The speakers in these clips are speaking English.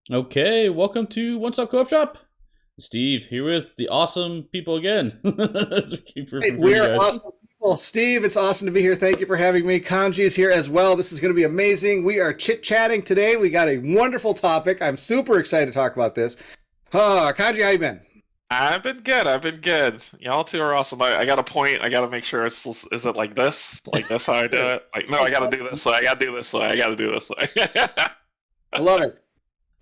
Okay, welcome to One Stop Co-op Shop. Steve here with the awesome people again. Keep Right, for you we're guys. awesome people. Steve, it's awesome to be here. Thank you for having me. Canje is here as well. This is going to be amazing. We are chit-chatting today. We got a wonderful topic. I'm super excited to talk about this. Canje, how you been? I've been good. I've been good. Y'all two are awesome. I got a point. I got to make sure is it like this? Like this how I do it? Like no, I got to do this way. I got to do this way. I got to do this way. I love it.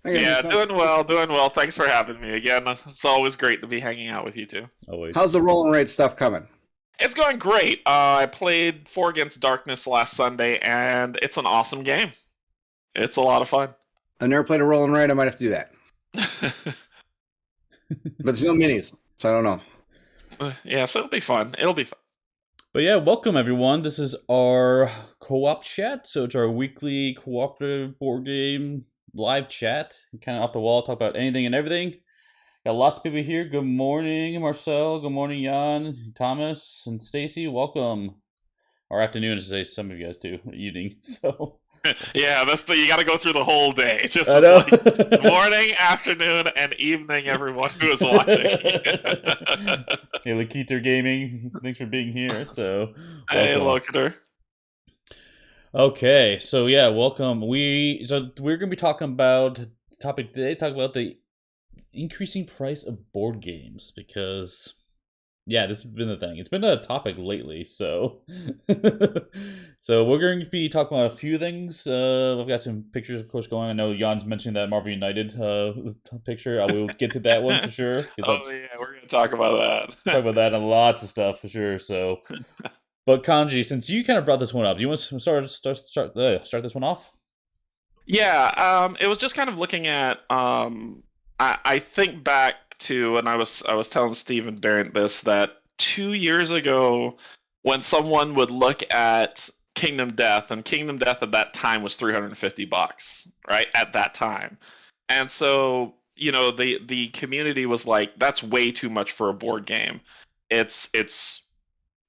I gotta do Yeah, something. doing well, doing well. Thanks for having me again. It's always great to be hanging out with you two. Always. How's the roll and rate stuff coming? It's going great. I played Four Against Darkness last Sunday, and it's an awesome game. It's a lot of fun. I've never played a roll and rate. I might have to do that. But there's no minis, so I don't know. Yeah, so it'll be fun. It'll be fun. But yeah, welcome everyone. This is our co-op chat. So it's our weekly cooperative board game live chat. Kind of off the wall, talk about anything and everything. Got lots of people here. Good morning, Marcel. Good morning, Jan, Thomas, and Stacy. Welcome. Or afternoon, to say some of you guys too. Evening. So Yeah, you got to go through the whole day. Just I as know. like morning, afternoon, and evening, everyone who is watching. Hey, Laketer Gaming, thanks for being here. So, Hey, welcome. look at her. Okay, so yeah, welcome. We're gonna be talking about topic today. Talk about the increasing price of board games because yeah, this has been the thing. It's been a topic lately, so so we're going to be talking about a few things. I've got some pictures, of course, going. I know Jan's mentioned that Marvel United picture. I will get to that one for sure. 'Cause Oh that's yeah, we're gonna talk about talk that. about that and lots of stuff for sure. So, but Kanji, since you kind of brought this one up, do you want to start this one off? Yeah, it was just kind of looking at. I think back to, and I was telling Steve and Bairnt this that 2 years ago, when someone would look at Kingdom Death, and Kingdom Death at that time was $350, right? At that time, and so the community was like, "That's way too much for a board game. It's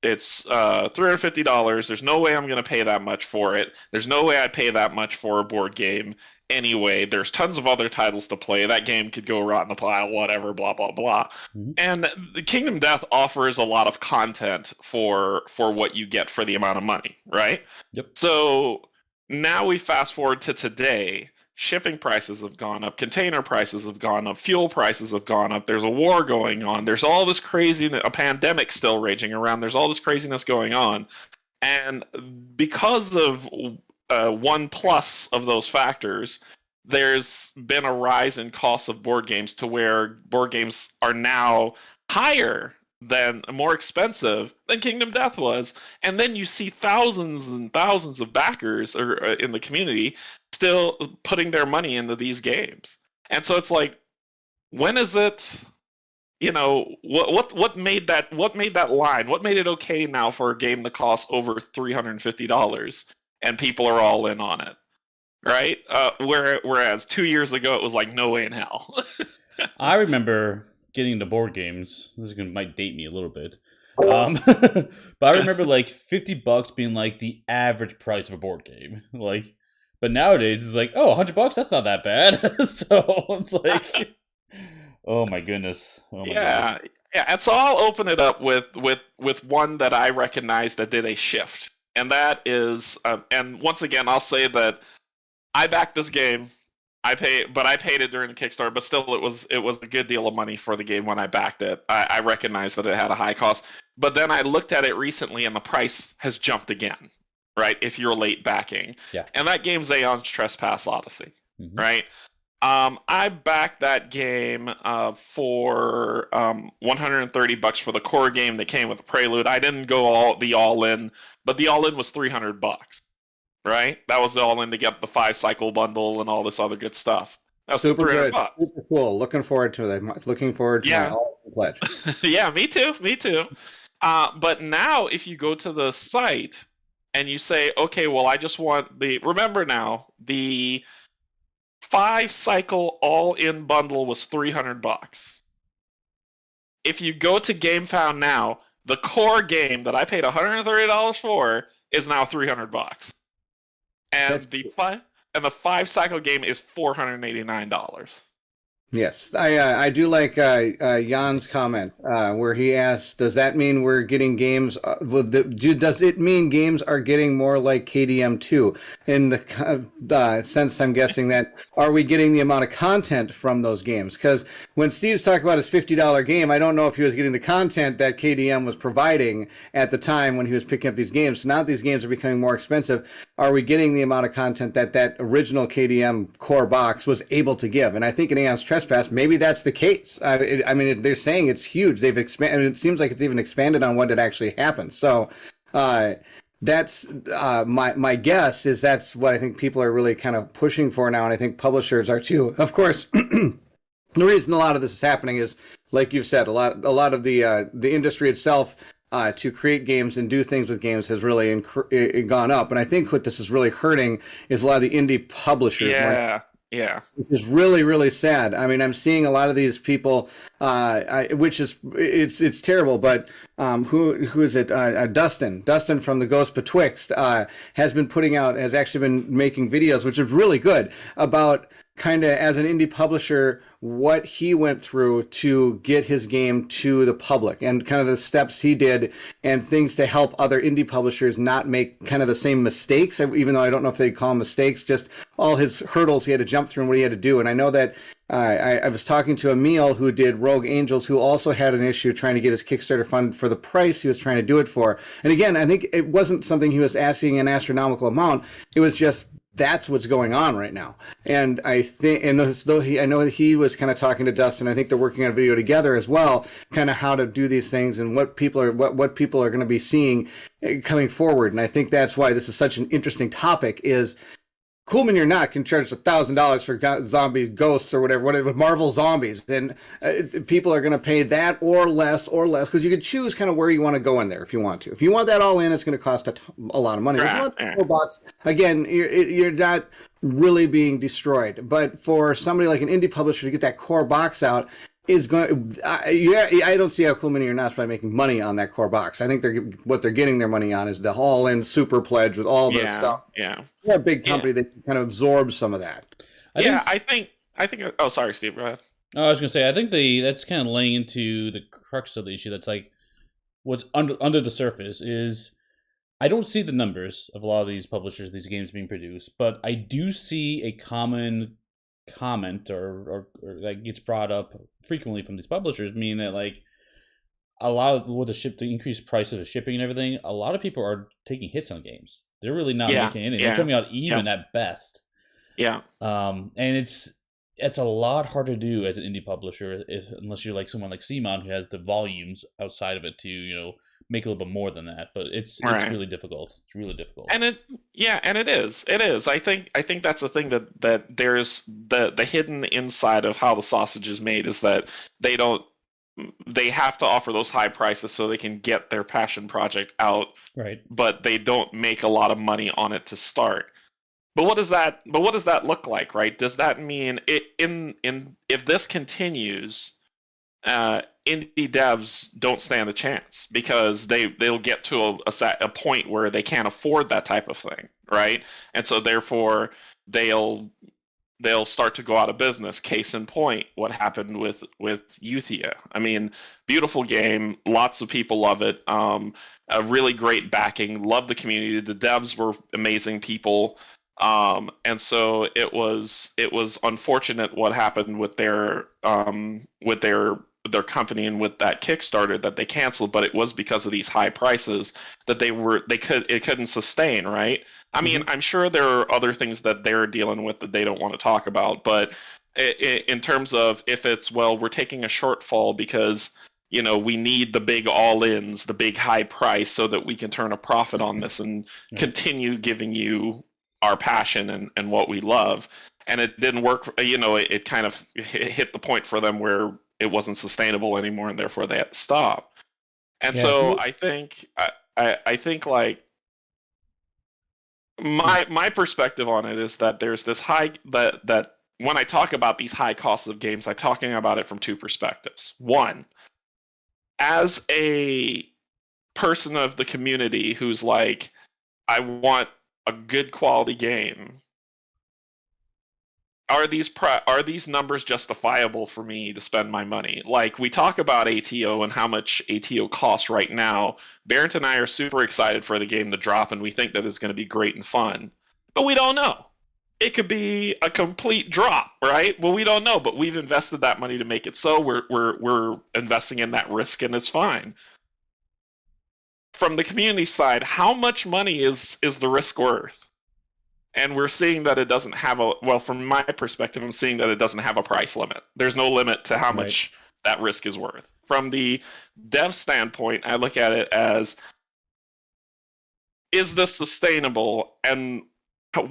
$350. There's no way I'm going to pay that much for it. There's no way I'd pay that much for a board game anyway. There's tons of other titles to play. That game could go rot in the pile, whatever, blah blah blah." Mhm. And the Kingdom Death offers a lot of content for what you get for the amount of money, right? Yep. So now we fast forward to today. Shipping prices have gone up, container prices have gone up, fuel prices have gone up. There's a war going on. There's all this crazy, a pandemic still raging around. There's all this craziness going on. And because of one plus of those factors, there's been a rise in cost of board games to where board games are now higher than more expensive than Kingdom Death was. And then you see thousands and thousands of backers or in the community still putting their money into these games. And so it's like, when is it? What made that line? What made it okay now for a game to cost over $350 and people are all in on it, right? Whereas 2 years ago it was like no way in hell. I remember getting into board games. Might date me a little bit. But I remember like $50 being like the average price of a board game. Like, but nowadays it's like, oh, $100. That's not that bad. So it's like, oh my goodness. Oh my goodness. Yeah, yeah. And so I'll open it up with one that I recognize that did a shift, and that is, and once again, I'll say that I backed this game. I paid it during the Kickstarter, but still, it was a good deal of money for the game when I backed it. I recognized that it had a high cost, but then I looked at it recently, and the price has jumped again. Right, if you're late backing, Yeah. and that game's Aeon's Trespass Odyssey. Hmm. Right, I backed that game for $130 for the core game that came with the Prelude. I didn't go all in, but the all in was $300. Right, that was the all in to get the 5 cycle bundle and all this other good stuff. That was Super three hundred good. bucks. Super cool. Looking forward to it. Looking forward to my Yeah, all pledge. yeah, me too, me too. But now, if you go to the site and you say, okay, well, I just want remember now, the 5 cycle all in bundle was $300. If you go to GameFound now, the core game that I paid $130 for is now $300. And That's the five and the 5-cycle game is $489. Yes, I do like Jan's comment where he asks, "Does that mean we're getting games? Does it mean games are getting more like KDM 2?" In the sense, I'm guessing that are we getting the amount of content from those games? Because when Steve's talking about his $50 game, I don't know if he was getting the content that KDM was providing at the time when he was picking up these games. So now that these games are becoming more expensive, are we getting the amount of content that that original KDM core box was able to give? And I think in Aeon's Trespass, maybe that's the case. I mean, they're saying it's huge. They've expanded. It seems like it's even expanded on what had actually happened. So that's my guess is that's what I think people are really kind of pushing for now, and I think publishers are too. Of course, the reason a lot of this is happening is, like you've said, a lot of the industry itself. To create games and do things with games has really gone up. And I think what this is really hurting is a lot of the indie publishers. Yeah. Which is really, really sad. I mean, I'm seeing a lot of these people, which is, it's terrible, but who is it? Dustin from the Ghost Betwixt has actually been making videos, which is really good, about kind of as an indie publisher what he went through to get his game to the public and kind of the steps he did and things to help other indie publishers not make kind of the same mistakes, even though I don't know if they call them mistakes, just all his hurdles he had to jump through and what he had to do. And I know that I was talking to Emil, who did Rogue Angels, who also had an issue trying to get his Kickstarter fund for the price he was trying to do it for. And again, I think it wasn't something he was asking an astronomical amount. It was just that's what's going on right now. And I think, and I know that he was kind of talking to Dustin. I think they're working on a video together as well, kind of how to do these things and what people are going to be seeing coming forward. And I think that's why this is such an interesting topic. Is Cool Mini or Not can charge $1,000 for zombie ghosts or whatever Marvel zombies, then people are going to pay that or less, because you can choose kind of where you want to go in there if you want to. If you want that all in, it's going to cost a lot of money. If you want the box, again, you're not really being destroyed. But for somebody like an indie publisher to get that core box out is going. I don't see how Cool Mini or Not is probably making money on that core box. I think what they're getting their money on is the all-in super pledge with all this stuff. Yeah, a big company that kind of absorbs some of that. I think. Oh, sorry, Steve. Go ahead. I was gonna say I think that's kind of laying into the crux of the issue. That's like what's under the surface is I don't see the numbers of a lot of these publishers, these games being produced, but I do see a common comment or that gets brought up frequently from these publishers, meaning that like a lot of with the increased price of the shipping and everything, a lot of people are taking hits on games. They're really not making anything. They're coming out even at best. Yeah. And it's a lot harder to do as an indie publisher unless you're like someone like Simon who has the volumes outside of it to make a little bit more than that. But it's really difficult. It's really difficult. And it is. It is. I think that's the thing that there's the hidden inside of how the sausage is made is that they have to offer those high prices so they can get their passion project out. Right. But they don't make a lot of money on it to start. But what does that look like, right? Does that mean if this continues, indie devs don't stand a chance because they'll get to a point where they can't afford that type of thing, right? And so therefore they'll start to go out of business. Case in point, what happened with Euthia. I mean, beautiful game, lots of people love it. A really great backing, love the community. The devs were amazing people. And so it was unfortunate what happened with their company and with that Kickstarter that they canceled, but it was because of these high prices that it couldn't sustain, right? I mean, I'm sure there are other things that they're dealing with that they don't want to talk about, but in terms of if it's, well, we're taking a shortfall because we need the big all-ins, the big high price so that we can turn a profit on this and continue giving you our passion and what we love. And it didn't work, it kind of hit the point for them where it wasn't sustainable anymore and therefore they had to stop. And so I think like my perspective on it is that there's this that when I talk about these high costs of games, I'm talking about it from two perspectives. One, as a person of the community who's like, I want a good quality game, are these numbers justifiable for me to spend my money? Like, we talk about ATO and how much ATO costs right now. Bairnt and I are super excited for the game to drop, and we think that it's going to be great and fun, but we don't know. It could be a complete drop, right? Well, we don't know, but we've invested that money to make it so. We're investing in that risk, and it's fine. From the community side, how much money is the risk worth? And we're seeing that it doesn't have from my perspective, I'm seeing that it doesn't have a price limit. There's no limit to how much that risk is worth. From the dev standpoint, I look at it as, is this sustainable, and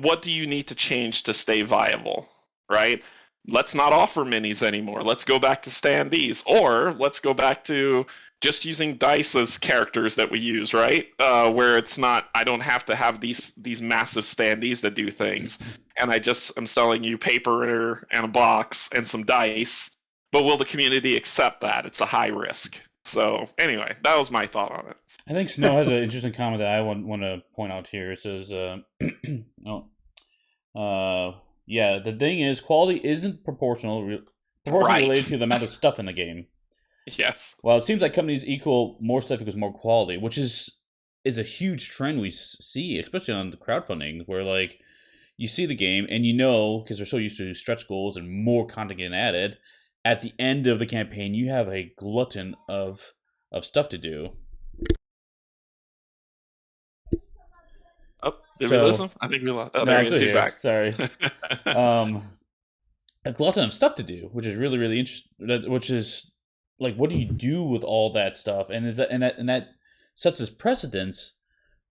what do you need to change to stay viable, right? Let's not offer minis anymore. Let's go back to standees, or let's go back to just using dice as characters that we use, right? Where it's not, I don't have to have these massive standees that do things, and I'm selling you paper and a box and some dice. But will the community accept that? It's a high risk. So anyway, that was my thought on it. I think Snow has an interesting comment that I want to point out here. It says, yeah, the thing is, quality isn't proportionally related to the amount of stuff in the game. Yes. Well, it seems like companies equal more stuff equals more quality, which is a huge trend we see, especially on the crowdfunding, where like you see the game and because they're so used to stretch goals and more content getting added, at the end of the campaign you have a glutton of stuff to do. Did we lose him? I think we lost. Oh, there he is. He's back. Sorry. A glutton of stuff to do, which is really, really interesting. Which is like, what do you do with all that stuff? And that sets as precedence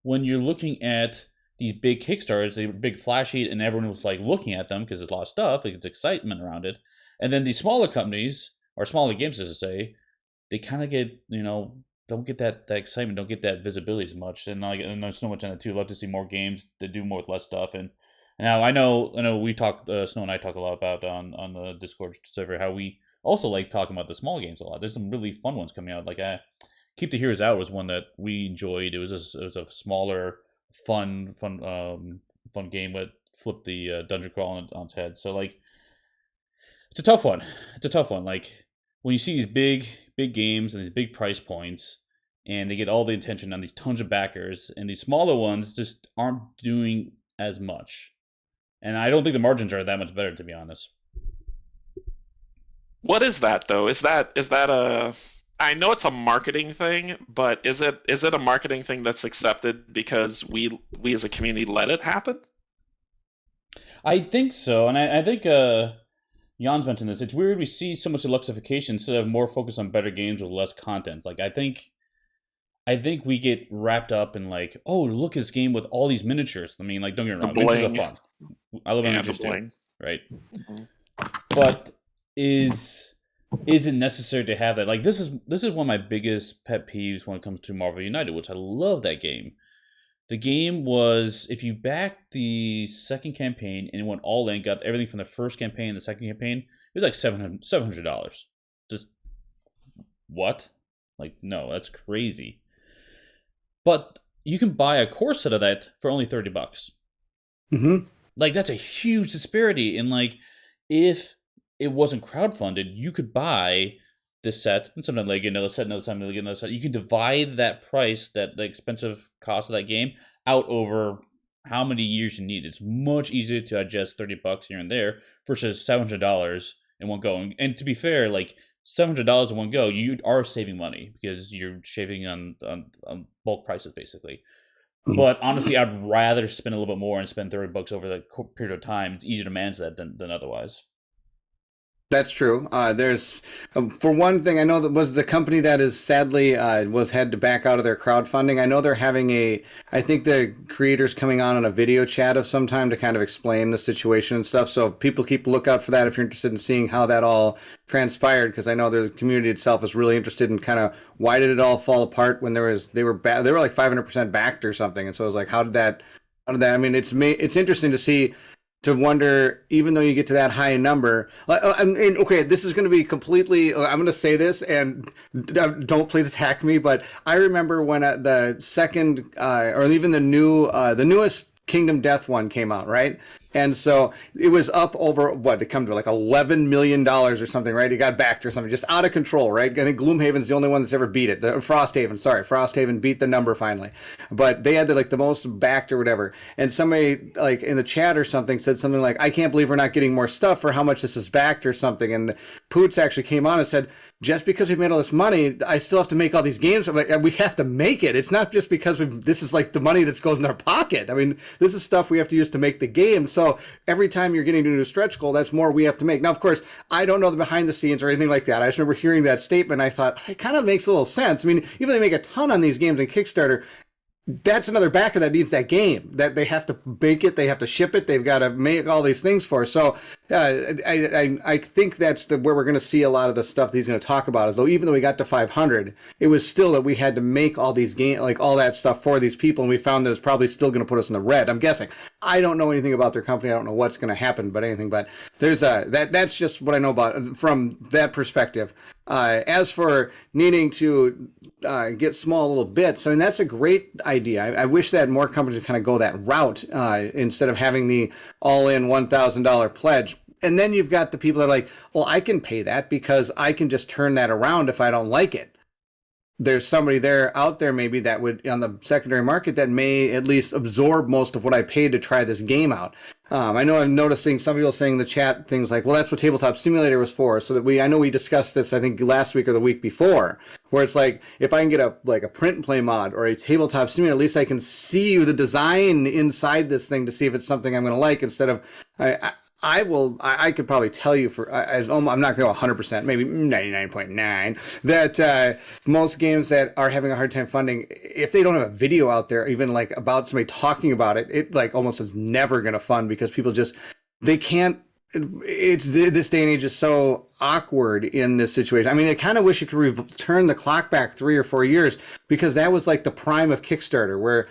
when you're looking at these big Kickstarters, they were big flashy, and everyone was like looking at them because there's a lot of stuff, like it's excitement around it. And then these smaller companies, or smaller games, as I say, they kind of get, don't get that excitement, don't get that visibility as much. And there's so much on it too. I'd love to see more games that do more with less stuff. And now I know we talk, Snow and I talk a lot about on the Discord server how we also like talking about the small games a lot. There's some really fun ones coming out. Like Keep the Heroes Out was one that we enjoyed. It was a smaller, fun game that flipped the dungeon crawl on its head. So like, it's a tough one. Like, when you see these big games and these big price points, and they get all the attention on these tons of backers, and these smaller ones just aren't doing as much. And I don't think the margins are that much better, to be honest. What is that though? Is that a? I know it's a marketing thing, but is it a marketing thing that's accepted because we as a community let it happen? I think so, and I think Jan's mentioned this. It's weird we see so much Deluxification instead of more focus on better games with less content. Like I think we get wrapped up in like, oh, look at this game with all these miniatures. I mean, like, don't get me wrong, miniatures are fun. I love miniatures too, right? Mm-hmm. But is it necessary to have that? Like, this is one of my biggest pet peeves when it comes to Marvel United, which I love that game. The game was, if you backed the second campaign and it went all in, got everything from the first campaign and the second campaign, it was like $700. Just, what? Like, no, that's crazy. But you can buy a core set of that for only $30. Mm-hmm. Like, that's a huge disparity. And like, if it wasn't crowdfunded, you could buy this set, and sometimes like another set, another time like another set. You can divide that price, the expensive cost of that game, out over how many years you need. It's much easier to adjust $30 here and there versus $700 in one go. And to be fair, like $700 in one go, you are saving money because you're shaving on bulk prices basically. Mm-hmm. But honestly, I'd rather spend a little bit more and spend $30 over the period of time. It's easier to manage that than otherwise. That's true. There's, for one thing, I know that was the company that is sadly had to back out of their crowdfunding. I know they're having I think the creator's coming on a video chat of some time to kind of explain the situation and stuff. So people keep a lookout for that if you're interested in seeing how that all transpired, because I know the community itself is really interested in kind of why did it all fall apart when they were like 500% backed or something. And so I was like, how did that? I mean, it's interesting to see. To wonder, even though you get to that high number, and okay, this is going to be completely, I'm going to say this, and don't please attack me, but I remember when the second, or even the newest Kingdom Death one came out, right? And so it was up over what it come to like $11 million or something, right? It got backed or something, just out of control, right? I think Gloomhaven's the only one that's ever beat it. Frosthaven beat the number finally, but they had the most backed or whatever. And somebody like in the chat or something said something like, "I can't believe we're not getting more stuff for how much this is backed" or something. And Poots actually came on and said, "Just because we've made all this money, I still have to make all these games. We have to make it. It's not just because this is like the money that goes in our pocket. I mean, this is stuff we have to use to make the game. So every time you're getting to a new stretch goal, that's more we have to make." Now, of course, I don't know the behind the scenes or anything like that. I just remember hearing that statement. I thought it kind of makes a little sense. I mean, even though they make a ton on these games in Kickstarter, that's another backer that needs that game, that they have to make it, they have to ship it, they've got to make all these things for. So I think that's where we're going to see a lot of the stuff that he's going to talk about, is though even though we got to 500, it was still that we had to make all these game, like all that stuff for these people, and we found that it's probably still going to put us in the red. I'm guessing. I don't know anything about their company. I don't know what's going to happen, but there's that's just what I know about from that perspective. As for needing to get small little bits, I mean, that's a great idea. I wish that more companies would kind of go that route instead of having the all-in $1,000 pledge. And then you've got the people that are like, well, I can pay that because I can just turn that around if I don't like it. There's somebody out there maybe that would, on the secondary market, that may at least absorb most of what I paid to try this game out. I know I'm noticing some people saying in the chat things like, well, that's what Tabletop Simulator was for. So that I know we discussed this, I think last week or the week before, where it's like, if I can get a print and play mod or a Tabletop Simulator, at least I can see the design inside this thing to see if it's something I'm going to like, instead of, I could probably tell you I'm not going to go 100%, maybe 99.9, that most games that are having a hard time funding, if they don't have a video out there, even like about somebody talking about it, it like almost is never going to fund, because people they can't. This day and age is so awkward in this situation. I mean, I kind of wish you could turn the clock back 3 or 4 years, because that was like the prime of Kickstarter, where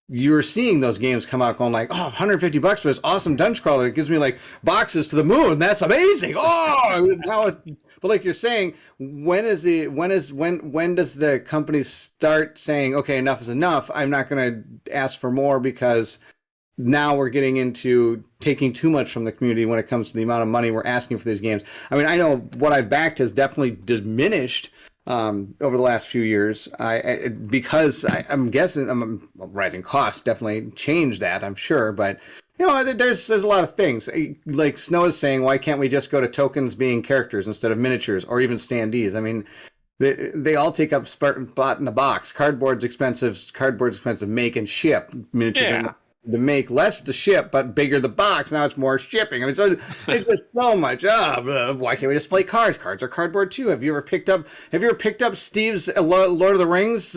you were seeing those games come out going like, oh, $150 for this awesome dungeon crawler. It gives me like boxes to the moon. That's amazing. Oh, but like you're saying, when does the company start saying, okay, enough is enough? I'm not going to ask for more, because now we're getting into taking too much from the community when it comes to the amount of money we're asking for these games. I mean, I know what I've backed has definitely diminished over the last few years, because I'm guessing rising costs definitely changed that, I'm sure. But there's a lot of things. Like Snow is saying, why can't we just go to tokens being characters instead of miniatures or even standees? I mean, they all take up spot in the box. Cardboard's expensive to make and ship. Miniatures to make, less to ship, but bigger the box. Now it's more shipping. I mean, so it's just so much. Why can't we just play cards? Cards are cardboard too. Have you ever picked up Steve's Lord of the Rings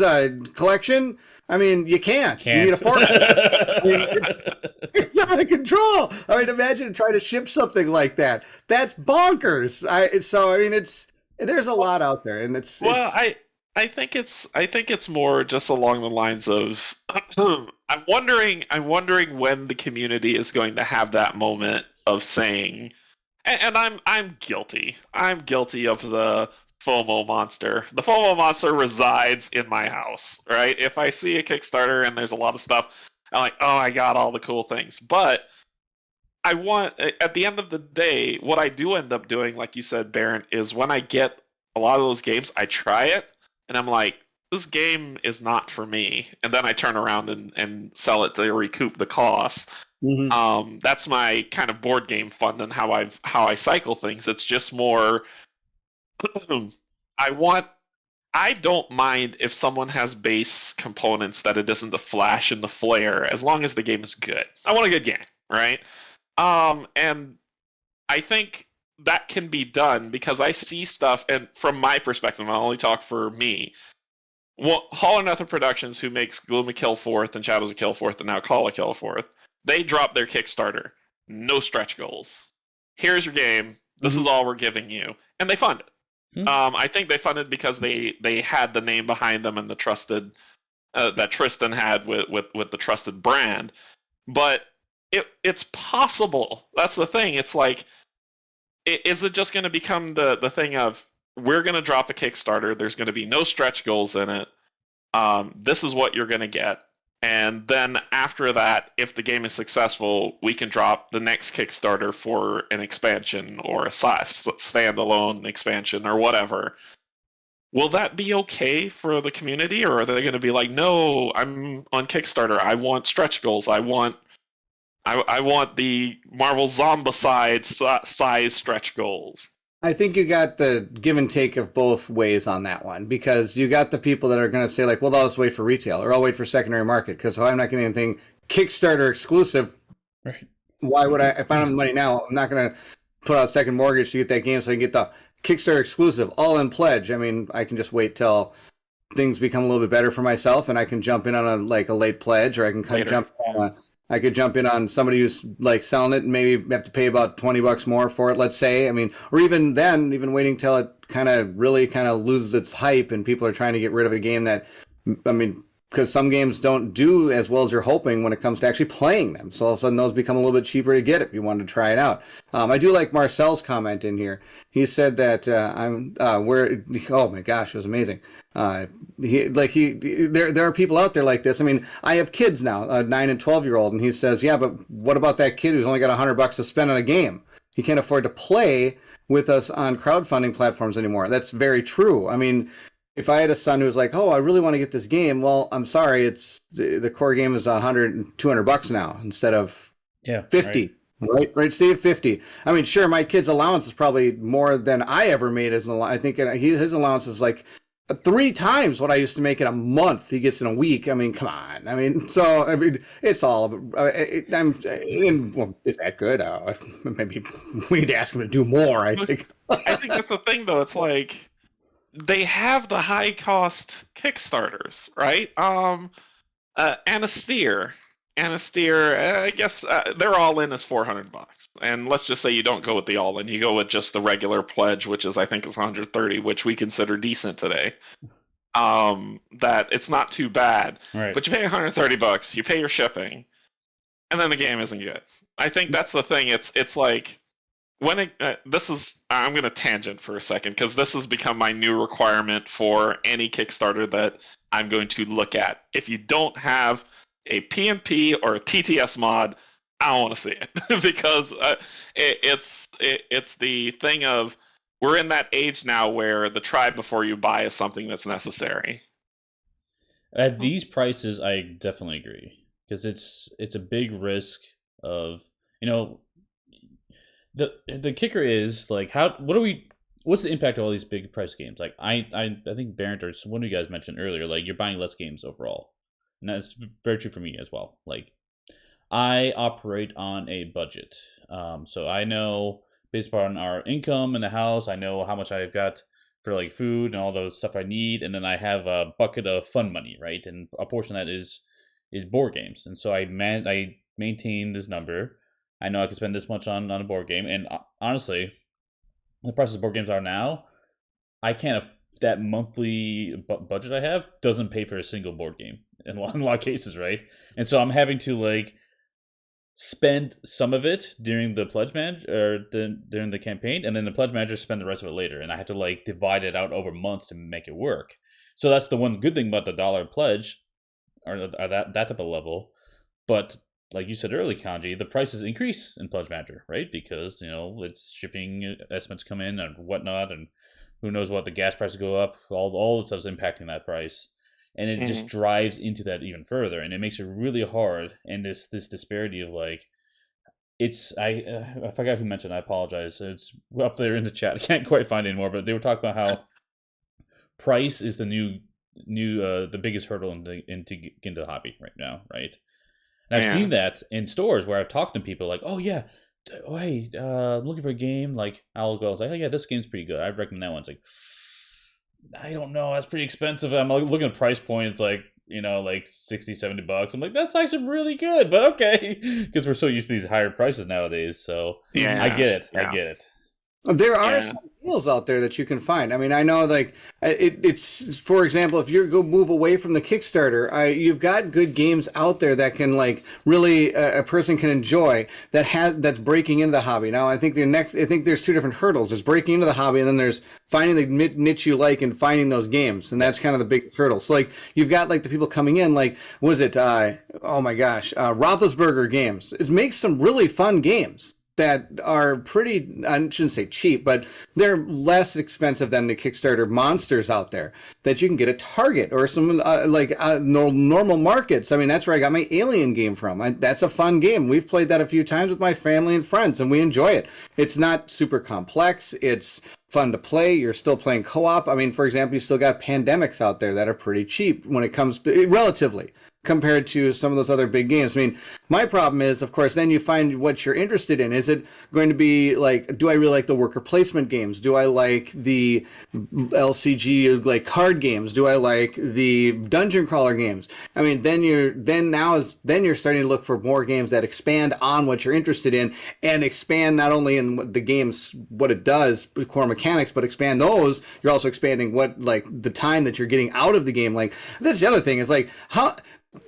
collection? I mean, you can't. You need a format. I mean, it's out of control. I mean, imagine trying to ship something like that. That's bonkers. There's a lot out there, and I think it's more just along the lines of I'm wondering when the community is going to have that moment of saying, and I'm guilty. I'm guilty of the FOMO monster. The FOMO monster resides in my house, right? If I see a Kickstarter and there's a lot of stuff, I'm like, oh, I got all the cool things. But I want, at the end of the day, what I do end up doing, like you said, Bairnt, is when I get a lot of those games, I try it, and I'm like, this game is not for me. And then I turn around and sell it to recoup the cost. Mm-hmm. That's my kind of board game fund and how I cycle things. It's just more, I don't mind if someone has base components that it isn't the flash and the flare, as long as the game is good. I want a good game, right? And I think that can be done because I see stuff, and from my perspective, I'll only talk for me. Well, Hall and Nothing Productions, who makes Gloom of Killforth and Shadows of Killforth and now Call of Killforth, they dropped their Kickstarter. No stretch goals. Here's your game. This is all we're giving you. And they funded. I think they funded because they had the name behind them and the trusted that Tristan had with the trusted brand. But it's possible. That's the thing. It's like, is it just going to become the thing of, we're going to drop a Kickstarter, there's going to be no stretch goals in it, this is what you're going to get, And then after that, if the game is successful, we can drop the next Kickstarter for an expansion or a standalone expansion or whatever. Will that be okay for the community, or are they going to be like, no, I'm on Kickstarter. I want stretch goals. I want the Marvel Zombicide size stretch goals. I think you got the give and take of both ways on that one, because you got the people that are going to say like, well, I'll just wait for retail, or I'll wait for secondary market, because I'm not getting anything Kickstarter exclusive. Right. Why would I, if I don't have the money now, I'm not going to put out second mortgage to get that game so I can get the Kickstarter exclusive all in pledge. I mean, I can just wait till things become a little bit better for myself, and I can jump in on a late pledge, or I can I could jump in on somebody who's like selling it and maybe have to pay about $20 more for it, let's say. I mean, or even then, even waiting till it kind of loses its hype and people are trying to get rid of a game that, I mean, because some games don't do as well as you're hoping when it comes to actually playing them. So all of a sudden those become a little bit cheaper to get if you wanted to try it out. I do like Marcel's comment in here. He said that oh my gosh, it was amazing. There are people out there like this. I mean, I have kids now, a 9 and 12-year-old, and he says, yeah, but what about that kid who's only got $100 to spend on a game? He can't afford to play with us on crowdfunding platforms anymore. That's very true. I mean, if I had a son who was like, oh, I really want to get this game, well, I'm sorry, it's the core game is $100, $200 now instead of 50. Right, Steve? 50. I mean, sure, my kid's allowance is probably more than I ever made as an allowance. I think his allowance is like 3 times what I used to make in a month. He gets in a week. I mean, come on. I mean, so I mean, it's all. Well, is that good? Maybe we need to ask him to do more. I think. I think that's the thing, though. It's like they have the high cost Kickstarters, right? Anasteer, I guess they're all in as $400, and let's just say you don't go with the all in, you go with just the regular pledge, which is I think is 130, which we consider decent today. That it's not too bad, right. But you pay $130, you pay your shipping, and then the game isn't good. I think that's the thing. It's like when I'm going to tangent for a second because this has become my new requirement for any Kickstarter that I'm going to look at. If you don't have a PMP or a TTS mod, I don't want to see it because it's the thing of we're in that age now where the try before you buy is something that's necessary. At these prices, I definitely agree because it's a big risk of the kicker is like what's the impact of all these big price games? Like I think Bairnt or one of you guys mentioned earlier, like you're buying less games overall. And that's very true for me as well. Like, I operate on a budget. So I know, based upon our income in the house, I know how much I've got for, like, food and all the stuff I need. And then I have a bucket of fun money, right? And a portion of that is board games. And so I maintain this number. I know I can spend this much on a board game. And honestly, the prices of board games are now, I can't that monthly budget I have doesn't pay for a single board game in a lot of cases, right? And so I'm having to like spend some of it during the pledge manager or during the campaign, and then the pledge manager spend the rest of it later, and I have to like divide it out over months to make it work. So that's the one good thing about the dollar pledge, or that type of level. But like you said earlier, Canje, the prices increase in pledge manager, right? Because it's shipping estimates come in and whatnot, and who knows what the gas prices go up. All the stuff's impacting that price. And it just drives into that even further, and it makes it really hard. And this disparity of like, I forgot who mentioned. I apologize. It's up there in the chat. I can't quite find it anymore. But they were talking about how price is the the biggest hurdle into get into the hobby right now, right? And I've seen that in stores where I've talked to people like, oh yeah, oh hey, I'm looking for a game. Like I'll go like, oh yeah, this game's pretty good. I recommend that one. It's like, I don't know, that's pretty expensive. I'm looking at the price point, it's like, like $60-$70. I'm like, that's actually really good, but okay. Because we're so used to these higher prices nowadays, so I get it. There are Yeah. some deals out there that you can find. I mean, I know like it's for example, if you go move away from the Kickstarter, you've got good games out there that can like really a person can enjoy that's breaking into the hobby. Now, I think there's two different hurdles. There's breaking into the hobby, and then there's finding the niche you like and finding those games, and Yeah. that's kind of the big hurdle. So like you've got like the people coming in, like was it? Oh my gosh, Roethlisberger Games. It makes some really fun games that are pretty, I shouldn't say cheap, but they're less expensive than the Kickstarter monsters out there that you can get at Target or some normal markets. I mean, that's where I got my Alien game from. That's a fun game. We've played that a few times with my family and friends, and we enjoy it. It's not super complex. It's fun to play. You're still playing co-op. I mean, for example, you still got Pandemics out there that are pretty cheap when it comes to relatively compared to some of those other big games. I mean, my problem is, of course, then you find what you're interested in. Is it going to be like, do I really like the worker placement games? Do I like the LCG like card games? Do I like the dungeon crawler games? I mean, then you're starting to look for more games that expand on what you're interested in and expand not only in what the game's what it does, core mechanics, but expand those. You're also expanding what like the time that you're getting out of the game. Like that's the other thing is like how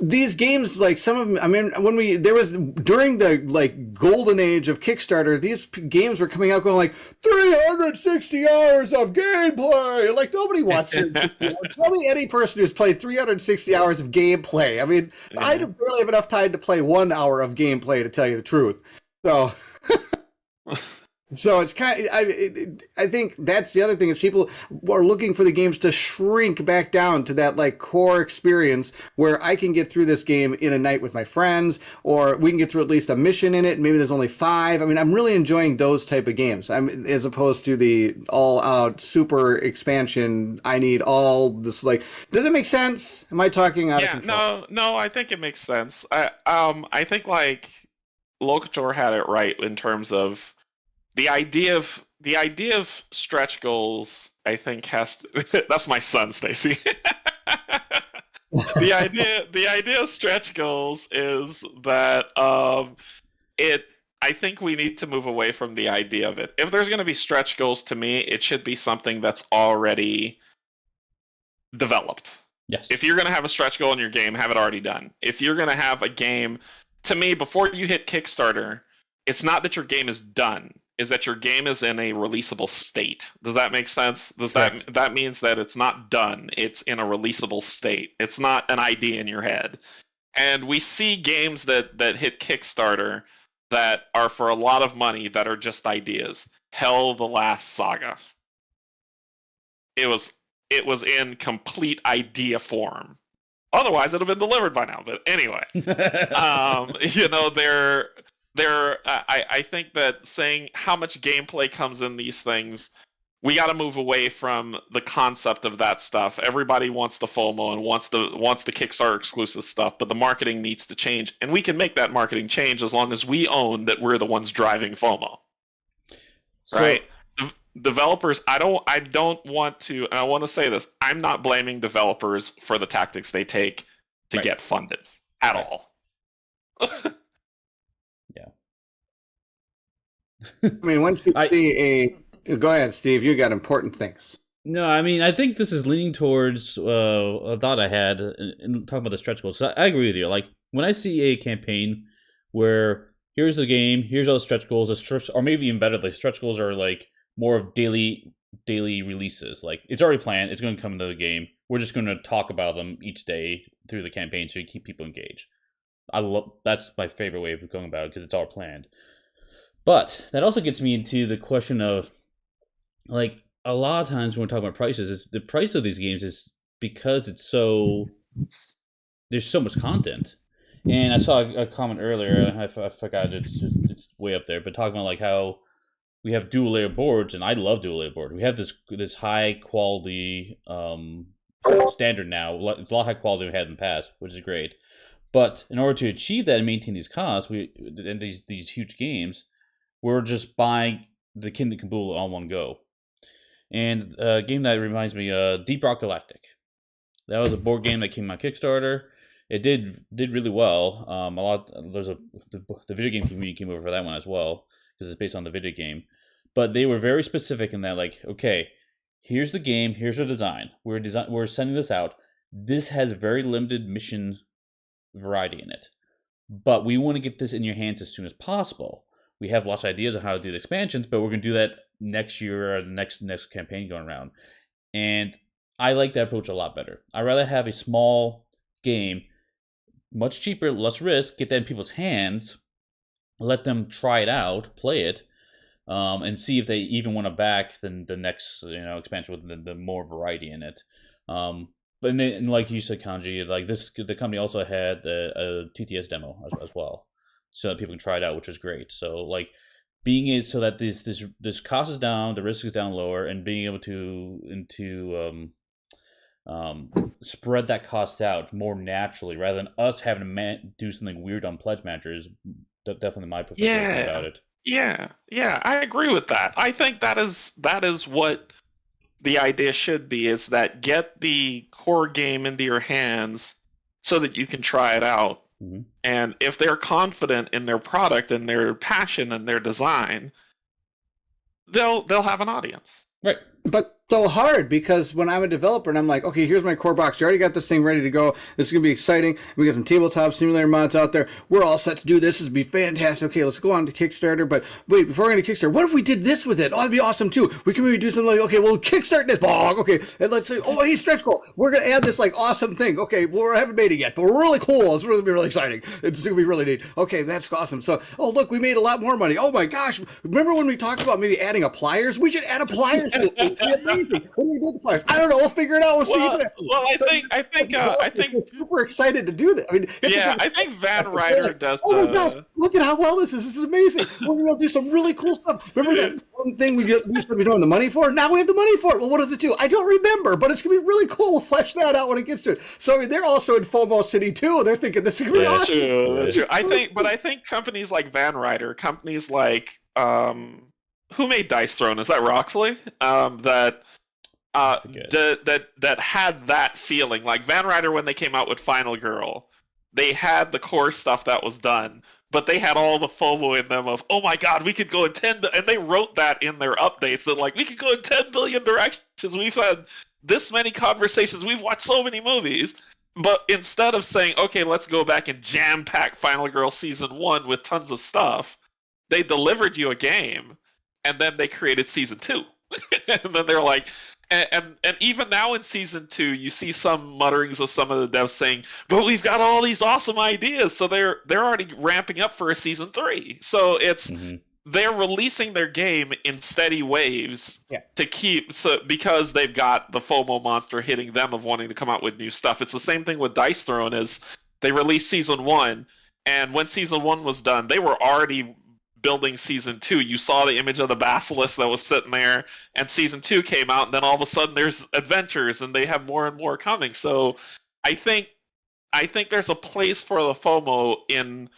these games, like some of them, I mean, there was during the like golden age of Kickstarter, these games were coming out going like 360 hours of gameplay. Like nobody wants to. Tell me any person who's played 360 hours of gameplay. I mean, I Yeah. barely have enough time to play 1 hour of gameplay to tell you the truth. So. So it's kind of, I think that's the other thing is people are looking for the games to shrink back down to that like core experience where I can get through this game in a night with my friends, or we can get through at least a mission in it. Maybe there's only 5. I mean, I'm really enjoying those type of games. As opposed to the all out super expansion. I need all this like, does it make sense? Am I talking out of Yeah, control? no, I think it makes sense. I think like Locator had it right in terms of the idea of stretch goals. I think has to, that's my son, Stacy. The idea of stretch goals is that it. I think we need to move away from the idea of it. If there's going to be stretch goals, to me, it should be something that's already developed. Yes. If you're going to have a stretch goal in your game, have it already done. If you're going to have a game, to me, before you hit Kickstarter, it's not that your game is done, is that your game is in a releasable state. Does that make sense? Does Correct. that means that it's not done, it's in a releasable state. It's not an idea in your head. And we see games that hit Kickstarter that are for a lot of money that are just ideas. Hell, the Last Saga. It was it was in complete idea form. Otherwise, it'd have been delivered by now. But anyway, you know, I think that saying how much gameplay comes in these things, we got to move away from the concept of that stuff. Everybody wants the FOMO and wants the Kickstarter exclusive stuff, but the marketing needs to change, and we can make that marketing change as long as we own that we're the ones driving FOMO, So right? Developers, I don't want to, and I want to say this, I'm not blaming developers for the tactics they take to right, get funded at right, all. yeah. I mean, once you I see a, go ahead, Steve. You got important things. No, I mean, I think this is leaning towards a thought I had in talking about the stretch goals. So I agree with you. Like when I see a campaign where here's the game, here's all the stretch goals, or maybe even better, the stretch goals are like more of daily releases. Like it's already planned, it's going to come into the game. We're just going to talk about them each day through the campaign so you keep people engaged. I love that's my favorite way of going about it because it's all planned. But that also gets me into the question of like a lot of times when we're talking about prices, is the price of these games is because it's so there's so much content. And I saw a comment earlier, and I forgot it's way up there, but talking about like how we have dual layer boards, and I love dual layer board. We have this high quality standard now. It's a lot high quality we had in the past, which is great. But in order to achieve that and maintain these costs, and these huge games, we're just buying the kit and caboodle on one go. And a game that reminds me, Deep Rock Galactic. That was a board game that came on Kickstarter. It did really well. The video game community came over for that one as well because it's based on the video game. but they were very specific in that, like, okay, here's the game, here's the design. We're sending this out. This has very limited mission variety in it, but we want to get this in your hands as soon as possible. We have lots of ideas on how to do the expansions, but we're going to do that next year or the next campaign going around. And I like that approach a lot better. I'd rather have a small game, much cheaper, less risk, get that in people's hands, let them try it out, play it, and see if they even want to back the next expansion with the more variety in it. But then, like you said, Canje, like the company also had a TTS demo as well, so that people can try it out, which is great. So like being it so that this cost is down, the risk is down lower, and being able to spread that cost out more naturally rather than us having to do something weird on pledge matchers. Definitely my perspective about it. Yeah, I agree with that. I think that is what the idea should be, is that get the core game into your hands so that you can try it out. Mm-hmm. And if they're confident in their product and their passion and their design, they'll have an audience. Right. But so hard, because when I'm a developer and I'm like, okay, here's my core box. You already got this thing ready to go. This is going to be exciting. We got some tabletop simulator mods out there. We're all set to do this. This would be fantastic. Okay, let's go on to Kickstarter. But wait, before we're going to Kickstarter, what if we did this with it? Oh, that'd be awesome too. We can maybe do something like, okay, we'll kickstart this. Okay, and let's say, oh, hey, stretch goal. We're going to add this like awesome thing. Okay, well, we haven't made it yet, but we're really cool. It's going to be really exciting. It's going to be really neat. Okay, that's awesome. So, oh, look, we made a lot more money. Oh my gosh. Remember when we talked about maybe adding a pliers? We should add a pliers system. It's amazing. When we did the pliers, I don't know. We'll figure it out. I think we're super excited to do that. I mean, I think Van Ryder does. Oh my God! Look at how well this is. This is amazing. We're gonna do some really cool stuff. Remember that one thing we used to be doing the money for? Now we have the money for it. Well, what does it do? I don't remember, but it's gonna be really cool. We'll flesh that out when it gets to it. So I mean, they're also in FOMO City too. They're thinking this is gonna be awesome. That's true. I think companies like Van Ryder, companies like who made Dice Throne? Is that Roxley? That had that feeling. Like Van Ryder, when they came out with Final Girl, they had the core stuff that was done, but they had all the FOMO in them of, oh my God, we could go in 10, and they wrote that in their updates, that like, we could go in 10 billion directions. We've had this many conversations. We've watched so many movies. But instead of saying, okay, let's go back and jam-pack Final Girl Season 1 with tons of stuff, they delivered you a game, and then they created Season 2. And then they're like, and even now in Season 2, you see some mutterings of some of the devs saying, but we've got all these awesome ideas, so they're already ramping up for a Season 3. So it's they're releasing their game in steady waves to keep, because they've got the FOMO monster hitting them of wanting to come out with new stuff. It's the same thing with Dice Throne, is they released Season 1, and when Season 1 was done, they were already building Season 2. You saw the image of the basilisk that was sitting there, and Season 2 came out, and then all of a sudden there's adventures, and they have more and more coming. So I think there's a place for the FOMO in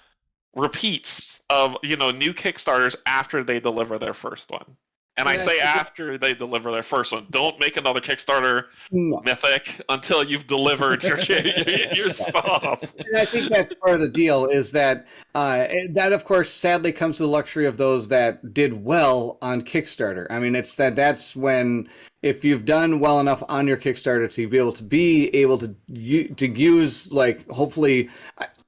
repeats of, new Kickstarters after they deliver their first one. And I say after they deliver their first one. Don't make another Kickstarter Mythic until you've delivered your stuff. And I think that's part of the deal, is that that, of course, sadly comes to the luxury of those that did well on Kickstarter. I mean, it's that's when, if you've done well enough on your Kickstarter to be able to use, like, hopefully,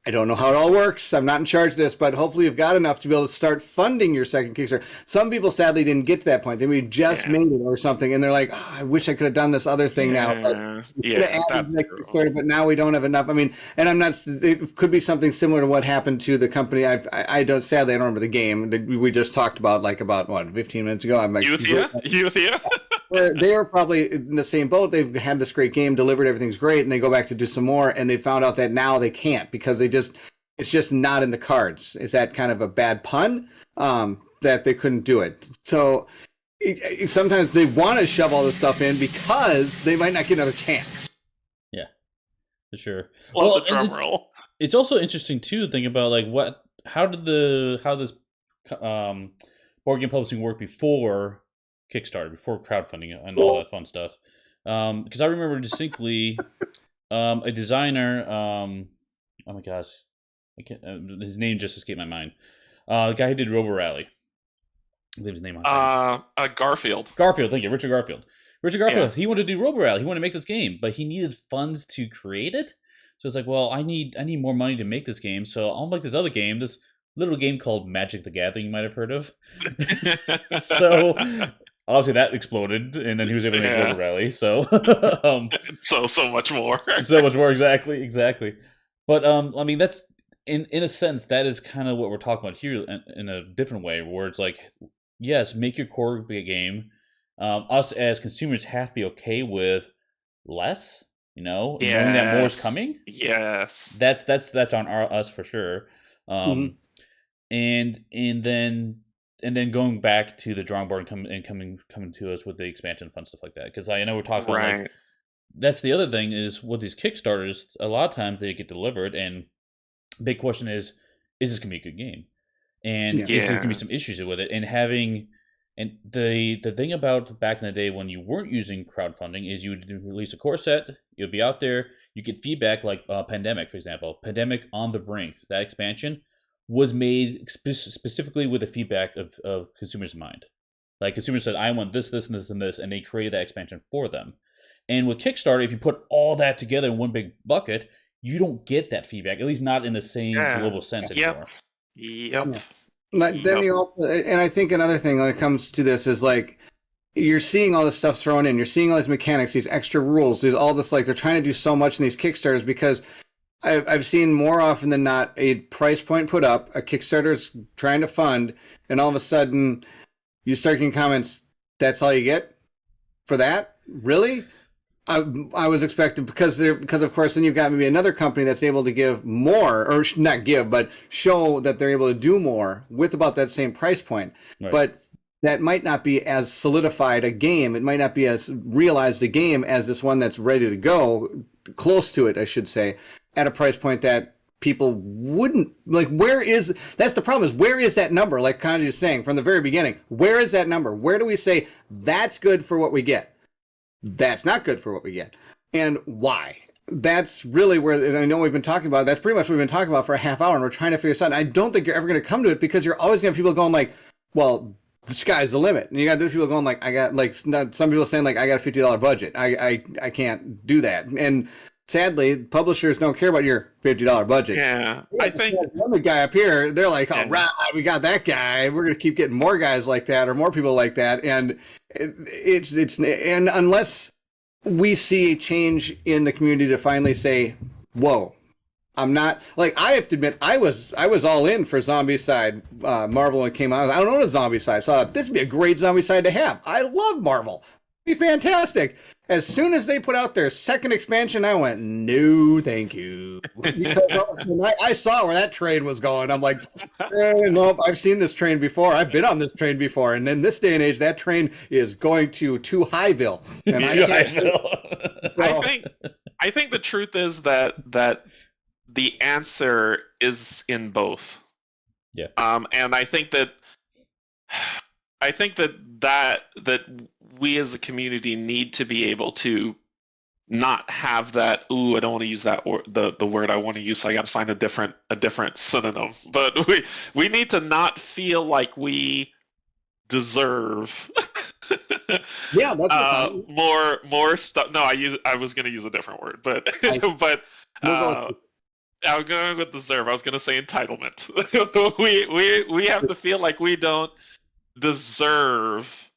I don't know how it all works. I'm not in charge of this, but hopefully you've got enough to be able to start funding your second Kickstarter. Some people sadly didn't get to that point. They maybe just made it or something, and they're like, I wish I could have done this other thing now. Kickstarter, but now we don't have enough. I mean, and I'm not. It could be something similar to what happened to the company. Sadly, I don't remember the game that we just talked about, like about 15 minutes ago. I'm like, Youthia. They were probably in the same boat. They've had this great game, delivered, everything's great, and they go back to do some more, and they found out that now they can't, because it's just not in the cards. Is that kind of a bad pun? That they couldn't do it. So sometimes they want to shove all this stuff in because they might not get another chance. Yeah, for sure. Well, the drum roll. It's also interesting too to think about, like, how this board game publishing work before Kickstarter, before crowdfunding and all that fun stuff. Because I remember distinctly a designer. Oh my gosh, I can't. His name just escaped my mind. The guy who did Robo Rally. I believe his name on Garfield. Garfield, thank you, Richard Garfield. Richard Garfield, Yeah. he wanted to do Robo Rally. He wanted to make this game, but he needed funds to create it. So it's like, well, I need more money to make this game, so I'll make this other game, this little game called Magic the Gathering you might have heard of. So obviously that exploded, and then he was able to make Robo Rally. So so much more. So much more, exactly. But I mean, that's in a sense that is kind of what we're talking about here in a different way, where it's like, yes, make your core game. Us as consumers have to be okay with less, knowing that more is coming. Yes, that's on us for sure. And then going back to the drawing board and coming to us with the expansion fund, stuff like that. Because I know we're talking like, that's the other thing is with these Kickstarters, a lot of times they get delivered, and big question is this gonna be a good game? And is there gonna be some issues with it? And the thing about back in the day when you weren't using crowdfunding is you would release a core set, you'd be out there, you get feedback like Pandemic, for example. Pandemic on the Brink, that expansion was made specifically with the feedback of consumers in mind. Like consumers said, I want this, this, and this, and this, and they created that expansion for them. And with Kickstarter, if you put all that together in one big bucket, you don't get that feedback, at least not in the same global sense anymore. Yep. Then you also, and I think another thing when it comes to this is like, you're seeing all this stuff thrown in. You're seeing all these mechanics, these extra rules, these all this, like they're trying to do so much in these Kickstarters because I've seen more often than not a price point put up, a Kickstarter's trying to fund, and all of a sudden you start getting comments, that's all you get for that? Really? I was expecting, because of course then you've got maybe another company that's able to give more, or not give, but show that they're able to do more with about that same price point. Right. But that might not be as solidified a game. It might not be as realized a game as this one that's ready to go, close to it, I should say, at a price point that people wouldn't like. That's the problem, is where is that number? Like Canje is saying from the very beginning, where is that number? Where do we say that's good for what we get? That's not good for what we get. And why? That's really where, I know we've been talking about, that's pretty much what we've been talking about for a half hour, and we're trying to figure this out. And I don't think you're ever going to come to it, because you're always going to have people going like, well, the sky's the limit. And you got those people going like, I got, like, some people saying like, I got a $50 budget. I can't do that. And sadly, publishers don't care about your $50 budget. Yeah, I think the guy up here, they're like, all right, we got that guy. We're going to keep getting more guys like that, or more people like that. And and unless we see a change in the community to finally say, whoa, I'm not, like, I have to admit, I was all in for Zombicide. Marvel, when it came out, I don't own a Zombicide, so I thought this would be a great Zombicide to have. I love Marvel. It'd be fantastic. As soon as they put out their second expansion, I went, no, thank you. Because all of a sudden, I saw where that train was going. I'm like, nope, I've seen this train before. I've been on this train before. And in this day and age, that train is going to Highville. And I think the truth is that the answer is in both. Yeah. And I think that we as a community need to be able to not have that, I don't want to use that the word I want to use, so I got to find a different synonym. But we need to not feel like we deserve more stuff. No, I was going to use a different word, but I'm going with deserve. I was going to say entitlement. we have to feel like we don't deserve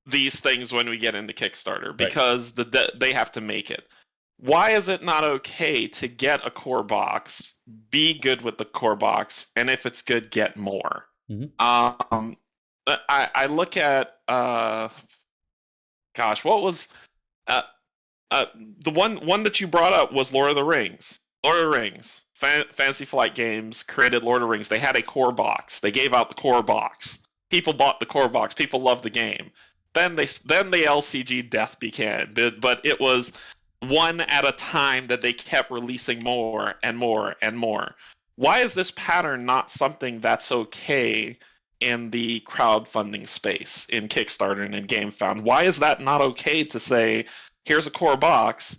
these things when we get into Kickstarter, because they have to make it. Why is it not okay to get a core box, be good with the core box, and if it's good, get more? Mm-hmm. I look at what was the one that you brought up was Lord of the Rings. Lord of the Rings, Fantasy Flight Games created Lord of the Rings. They had a core box. They gave out the core box. People bought the core box. People loved the game. Then the LCG death began, but it was one at a time that they kept releasing more and more and more. Why is this pattern not something that's okay in the crowdfunding space, in Kickstarter and in GameFound? Why is that not okay to say, here's a core box,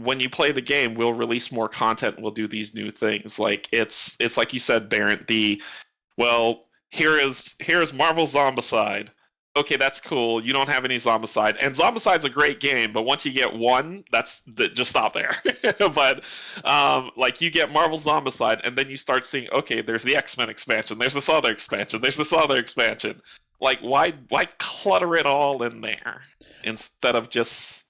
when you play the game, we'll release more content, we'll do these new things? Like it's like you said, Bairnt, here's Marvel Zombicide. Okay, that's cool. You don't have any Zombicide, and Zombicide's a great game, but once you get one, just stop there. But like you get Marvel Zombicide, and then you start seeing, okay, there's the X-Men expansion, there's this other expansion, there's this other expansion. Like, why clutter it all in there instead of just?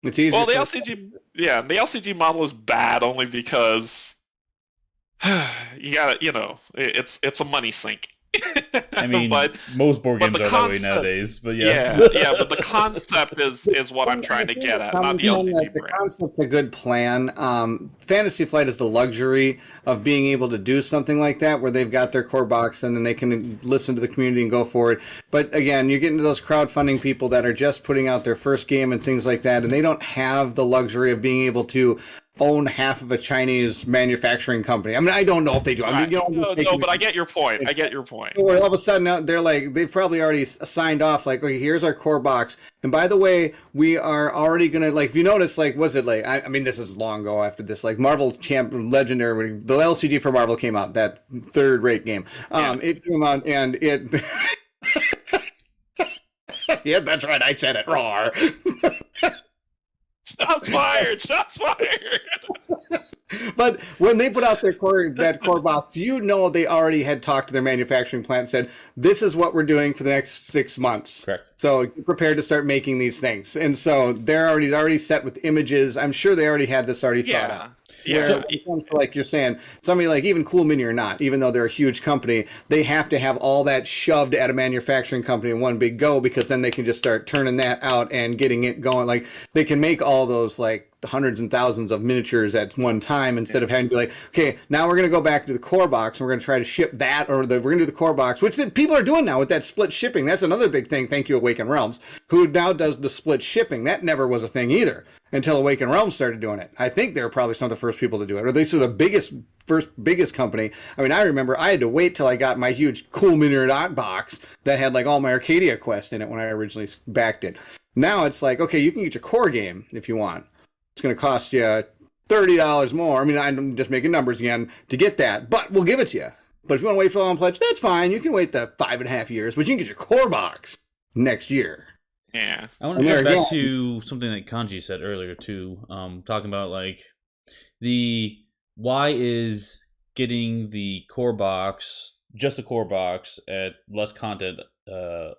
It's easy. Well, the LCG model is bad only because you gotta, it's a money sink. I mean, but most board games are that way nowadays, but yes. Yeah, but the concept is what I'm trying to get at, not the LCG brand. The concept's a good plan. Fantasy Flight is the luxury of being able to do something like that, where they've got their core box and then they can listen to the community and go for it. But again, you get into those crowdfunding people that are just putting out their first game and things like that, and they don't have the luxury of being able to own half of a Chinese manufacturing company. I mean, I don't know if they do. I mean, no, but I get your point. Where all of a sudden they're like, they've probably already signed off, like, okay, here's our core box. And by the way, we are already going to, like, if you notice, like, was it like, I mean, this is long ago after this, like, Marvel Legendary, the LCG for Marvel came out, that third-rate game. It came out and it... Yeah, that's right, I said it, roar. Shots fired! But when they put out that core box, they already had talked to their manufacturing plant and said, this is what we're doing for the next 6 months. Correct. So get prepared to start making these things. And so they're already set with images. I'm sure they already had this thought out. Yeah. So it comes to, like you're saying, somebody like even Cool Mini or not, even though they're a huge company, they have to have all that shoved at a manufacturing company in one big go, because then they can just start turning that out and getting it going. Like they can make all those like the hundreds and thousands of miniatures at one time instead of having to be like, okay, now we're going to go back to the core box and we're going to try to ship that, or we're going to do the core box, which people are doing now with that split shipping. That's another big thing. Thank you, Awaken Realms, who now does the split shipping. That never was a thing either until Awaken Realms started doing it. I think they were probably some of the first people to do it, or at least the biggest company. I mean, I remember I had to wait till I got my huge Cool Mini box that had like all my Arcadia Quest in it when I originally backed it. Now it's like, okay, you can get your core game if you want. It's going to cost you $30 more. I mean, I'm just making numbers again to get that, but we'll give it to you. But if you want to wait for the long pledge, that's fine. You can wait the 5.5 years, but you can get your core box next year. Yeah. I want to go back to something that Canje said earlier too, talking about like why is getting the core box, just the core box at less content, a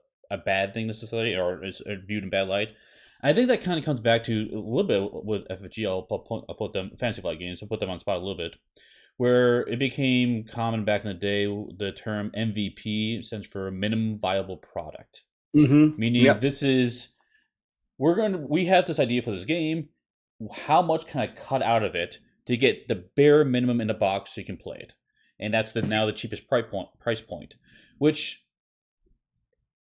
bad thing necessarily, or is viewed in bad light. I think that kind of comes back to a little bit with FFG. I'll put them Fantasy Flight Games. I'll put them on spot a little bit, where it became common back in the day. The term MVP stands for minimum viable product. Mm-hmm. Meaning this is, we have this idea for this game. How much can I cut out of it to get the bare minimum in the box so you can play it? And that's now the cheapest price point, which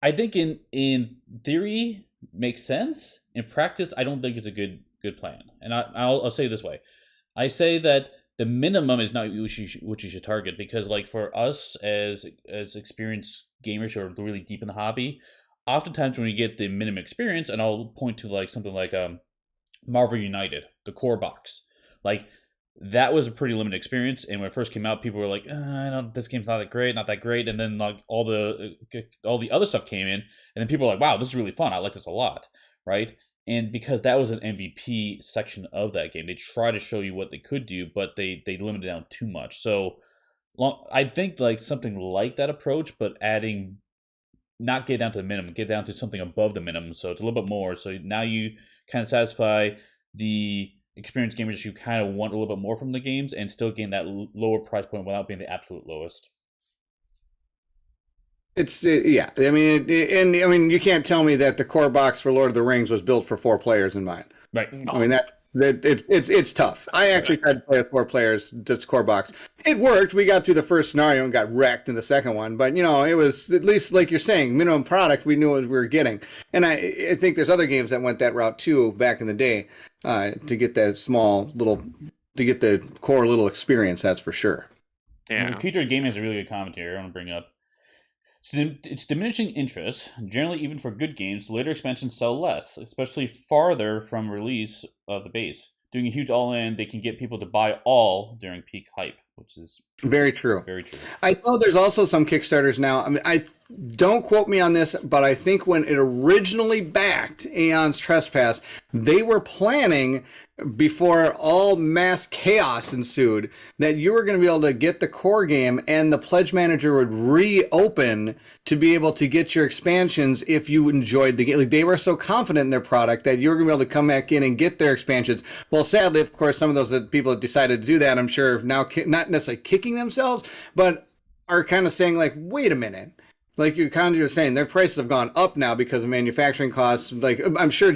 I think in theory makes sense. In practice, I don't think it's a good plan. And I'll say it this way. I say that the minimum is not what you should target, because like for us as experienced gamers who are really deep in the hobby, oftentimes when we get the minimum experience, and I'll point to like something like Marvel United, the core box, like that was a pretty limited experience. And when it first came out, people were like, this game's not that great. And then like all the other stuff came in, and then people were like, wow, this is really fun. I like this a lot, right? And because that was an MVP section of that game, they try to show you what they could do, but they limited it down too much. So I think like something like that approach, but adding, not get down to the minimum, get down to something above the minimum, so it's a little bit more. So now you kind of satisfy the experienced gamers who kind of want a little bit more from the games, and still gain that lower price point without being the absolute lowest. Yeah. I mean, you can't tell me that the core box for Lord of the Rings was built for 4 players in mind. Right. I mean it's tough. I actually tried to play with 4 players, just core box. It worked. We got through the first scenario and got wrecked in the second one. But it was at least, like you're saying, minimum product. We knew what we were getting. And I think there's other games that went that route too back in the day, to get that to get the core little experience. That's for sure. Yeah. Keystone Gaming has a really good comment here I want to bring up. It's diminishing interest. Generally, even for good games, later expansions sell less, especially farther from release of the base. Doing a huge all-in, they can get people to buy all during peak hype. which is Very true. very true. I know there's also some Kickstarters now. I mean, I don't quote me on this, but I think when it originally backed Aeon's Trespass, they were planning before all mass chaos ensued that you were going to be able to get the core game and the pledge manager would reopen to be able to get your expansions if you enjoyed the game. Like, they were so confident in their product that you were going to be able to come back in and get their expansions. Well, sadly, of course, some of those people that decided to do that, I'm sure now not necessarily kicking themselves, but are kind of saying like, wait a minute. Like you kind of were saying, their prices have gone up now because of manufacturing costs. Like I'm sure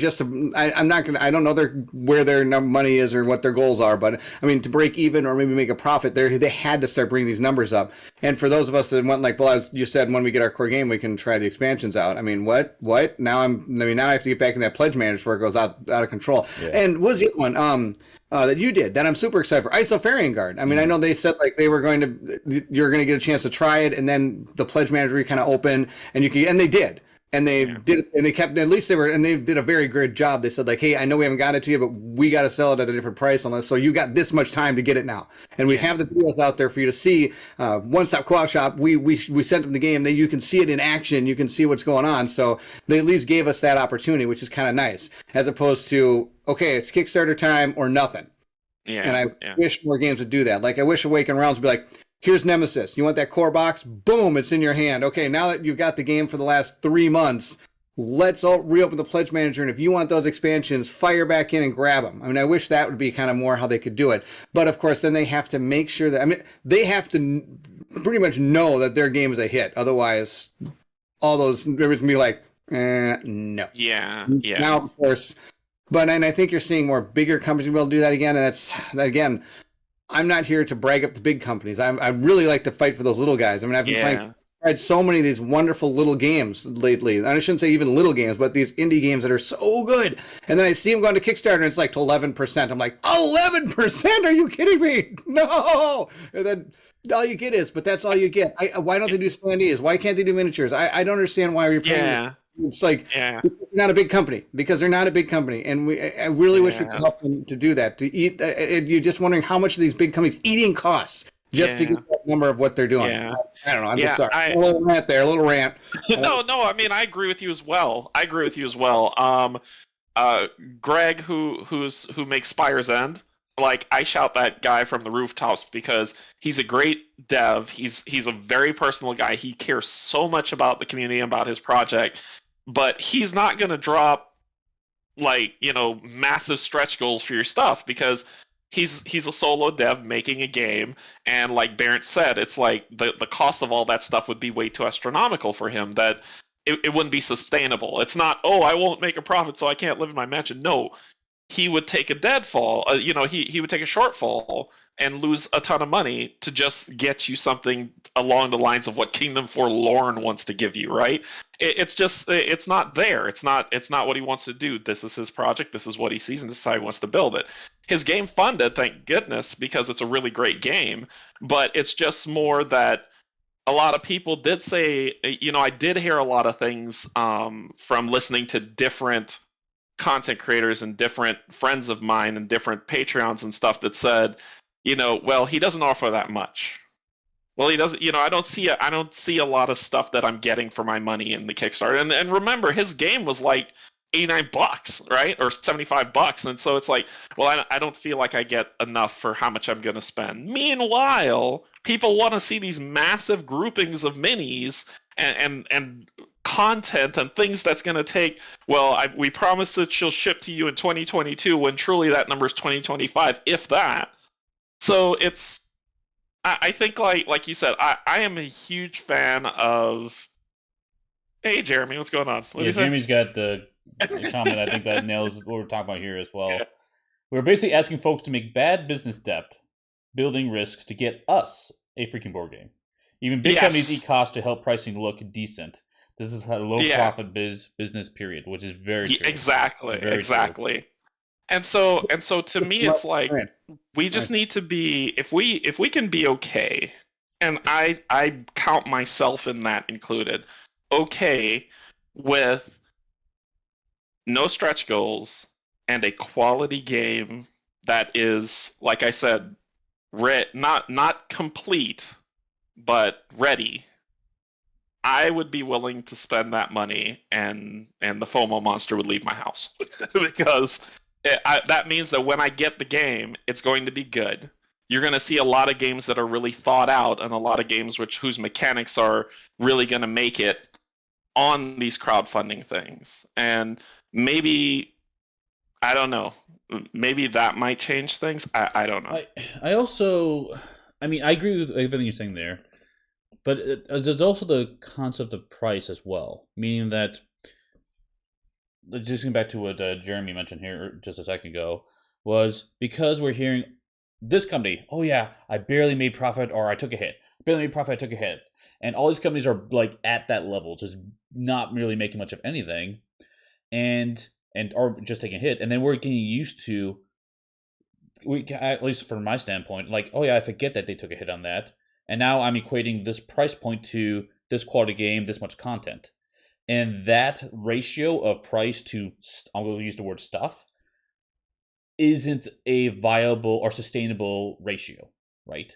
I'm not gonna, I don't know where their money is or what their goals are, but I mean to break even or maybe make a profit, they had to start bringing these numbers up. And for those of us that went like, well, as you said, when we get our core game, we can try the expansions out. I mean, what? Now I have to get back in that pledge manager before it goes out of control. Yeah. And what was the other one? That you did that I'm super excited for Isofarian Guard. I mean, I know they said like you're going to get a chance to try it, and then the pledge manager kind of open, and they did, and they did, and they kept at least they did a very good job. They said like, hey, I know we haven't got it to you, but we got to sell it at a different price on this, so you got this much time to get it now, and we have the videos out there for you to see. One Stop Co-op Shop, we sent them the game, that you can see it in action, you can see what's going on, so they at least gave us that opportunity, which is kind of nice, as opposed to, okay, it's Kickstarter time or nothing. Yeah. And I wish more games would do that. Like I wish Awakened Realms would be like, here's Nemesis. You want that core box? Boom, it's in your hand. Okay, now that you've got the game for the last 3 months, let's all reopen the pledge manager. And if you want those expansions, fire back in and grab them. I mean, I wish that would be kind of more how they could do it. But of course, then they have to make sure that, I mean, they have to pretty much know that their game is a hit. Otherwise, all those, everybody's going to be like, no. Yeah. Now, of course... But and I think you're seeing more bigger companies be able to do that again. And that's, again, I'm not here to brag up the big companies. I really like to fight for those little guys. I mean, I've been playing so many of these wonderful little games lately. And I shouldn't say even little games, but these indie games that are so good. And then I see them going to Kickstarter and it's like to 11%. I'm like, 11%? Are you kidding me? No! And then all you get is, but that's all you get. Why don't they do standees? Why can't they do miniatures? I don't understand why you're playing this. It's like they're not a big company because they're not a big company, and I really wish we could help them to do that. To eat, you're just wondering how much of these big companies eating costs just to get that number of what they're doing. I don't know. I'm just sorry. A little rant there, a little rant. No. I mean, I agree with you as well. Greg, who makes Spire's End, like I shout that guy from the rooftops because he's a great dev. He's a very personal guy. He cares so much about the community, about his project. But he's not going to drop like, massive stretch goals for your stuff because he's a solo dev making a game. And like Bairnt said, it's like the cost of all that stuff would be way too astronomical for him that it wouldn't be sustainable. It's not, I won't make a profit so I can't live in my mansion. No, he would take a deadfall. He would take a shortfall and lose a ton of money to just get you something along the lines of what Kingdom Forlorn wants to give you, right? It's not there. It's not what he wants to do. This is his project. This is what he sees, and this is how he wants to build it. His game funded, thank goodness, because it's a really great game. But it's just more that a lot of people did say, I did hear a lot of things from listening to different content creators and different friends of mine and different Patreons and stuff that said, well, he doesn't offer that much. Well, he doesn't, I don't see a lot of stuff that I'm getting for my money in the Kickstarter. And remember, his game was like $89, right? Or $75. And so it's like, well, I don't feel like I get enough for how much I'm going to spend. Meanwhile, people want to see these massive groupings of minis and content and things that's going to take, we promise that she'll ship to you in 2022 when truly that number is 2025, if that. So I think like you said, I am a huge fan of. Hey Jeremy, what's going on? Jeremy's got the comment. I think that nails what we're talking about here as well. Yeah. We're basically asking folks to make bad business debt building risks to get us a freaking board game. Even big companies eat costs to help pricing look decent. This is a low profit business period, which is very true. Exactly. True. And so to me, it's like we just need to be if we can be okay, and I count myself in that included, okay with no stretch goals and a quality game that is, like I said, not complete, but ready, I would be willing to spend that money, and the FOMO monster would leave my house because that means that when I get the game, it's going to be good. You're going to see a lot of games that are really thought out, and a lot of games whose mechanics are really going to make it on these crowdfunding things. And maybe, I don't know, maybe that might change things. I don't know. I also, I mean, I agree with everything you're saying there, but there's also the concept of price as well, meaning that, just going back to what Jeremy mentioned here just a second ago, was because we're hearing this company, oh yeah, I barely made profit, or I took a hit. Barely made profit, I took a hit. And all these companies are like at that level, just not really making much of anything, and or just taking a hit. And then we're getting used to, at least from my standpoint, like, oh yeah, I forget that they took a hit on that. And now I'm equating this price point to this quality game, this much content. And that ratio of price to, I'm going to use the word stuff, isn't a viable or sustainable ratio, right?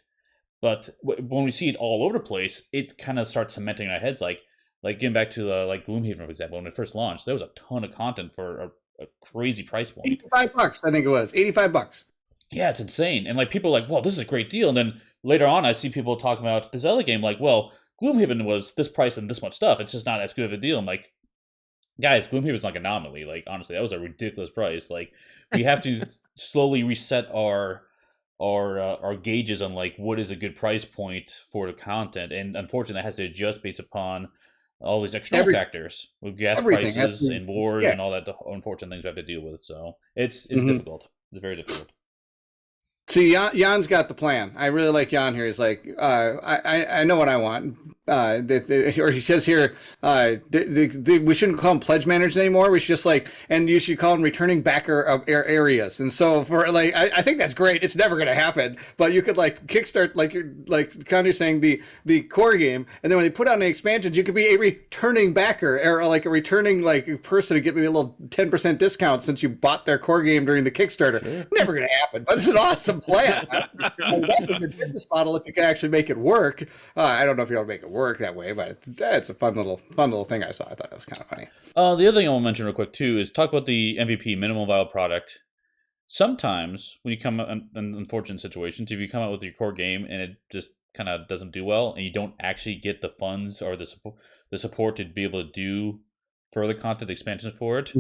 But when we see it all over the place, it kind of starts cementing in our heads. Like getting back to like Gloomhaven, for example, when it first launched, there was a ton of content for a crazy price point. $85, I think it was $85. Yeah, it's insane. And like people are like, well, this is a great deal. And then later on, I see people talking about this other game, like, well, Gloomhaven was this price and this much stuff. It's just not as good of a deal. I'm like, guys, Gloomhaven's like an anomaly. Like, honestly, that was a ridiculous price. Like, we have to slowly reset our gauges on like what is a good price point for the content, and unfortunately, that has to adjust based upon all these external factors with gas prices and wars and all that unfortunate things we have to deal with. So it's difficult. It's very difficult. See, Jan's got the plan. I really like Jan here. He's like, I know what I want. Or he says here, we shouldn't call them pledge managers anymore. We should just and you should call them returning backer of areas. And so for I think that's great. It's never going to happen, but you could kickstart, Canje saying, the core game, and then when they put out an expansion, you could be a returning backer or a returning person to get maybe a little 10% discount since you bought their core game during the Kickstarter. Sure. Never going to happen, but it's an awesome plan. That's a good business model if you can actually make it work. I don't know if you'll make it work that way, but that's a fun little thing I saw. I thought it was kind of funny. The other thing I want to mention real quick too is talk about the MVP, minimum viable product. Sometimes when you come in unfortunate situations, if you come out with your core game and it just kind of doesn't do well, and you don't actually get the funds or the support to be able to do further content expansions for it,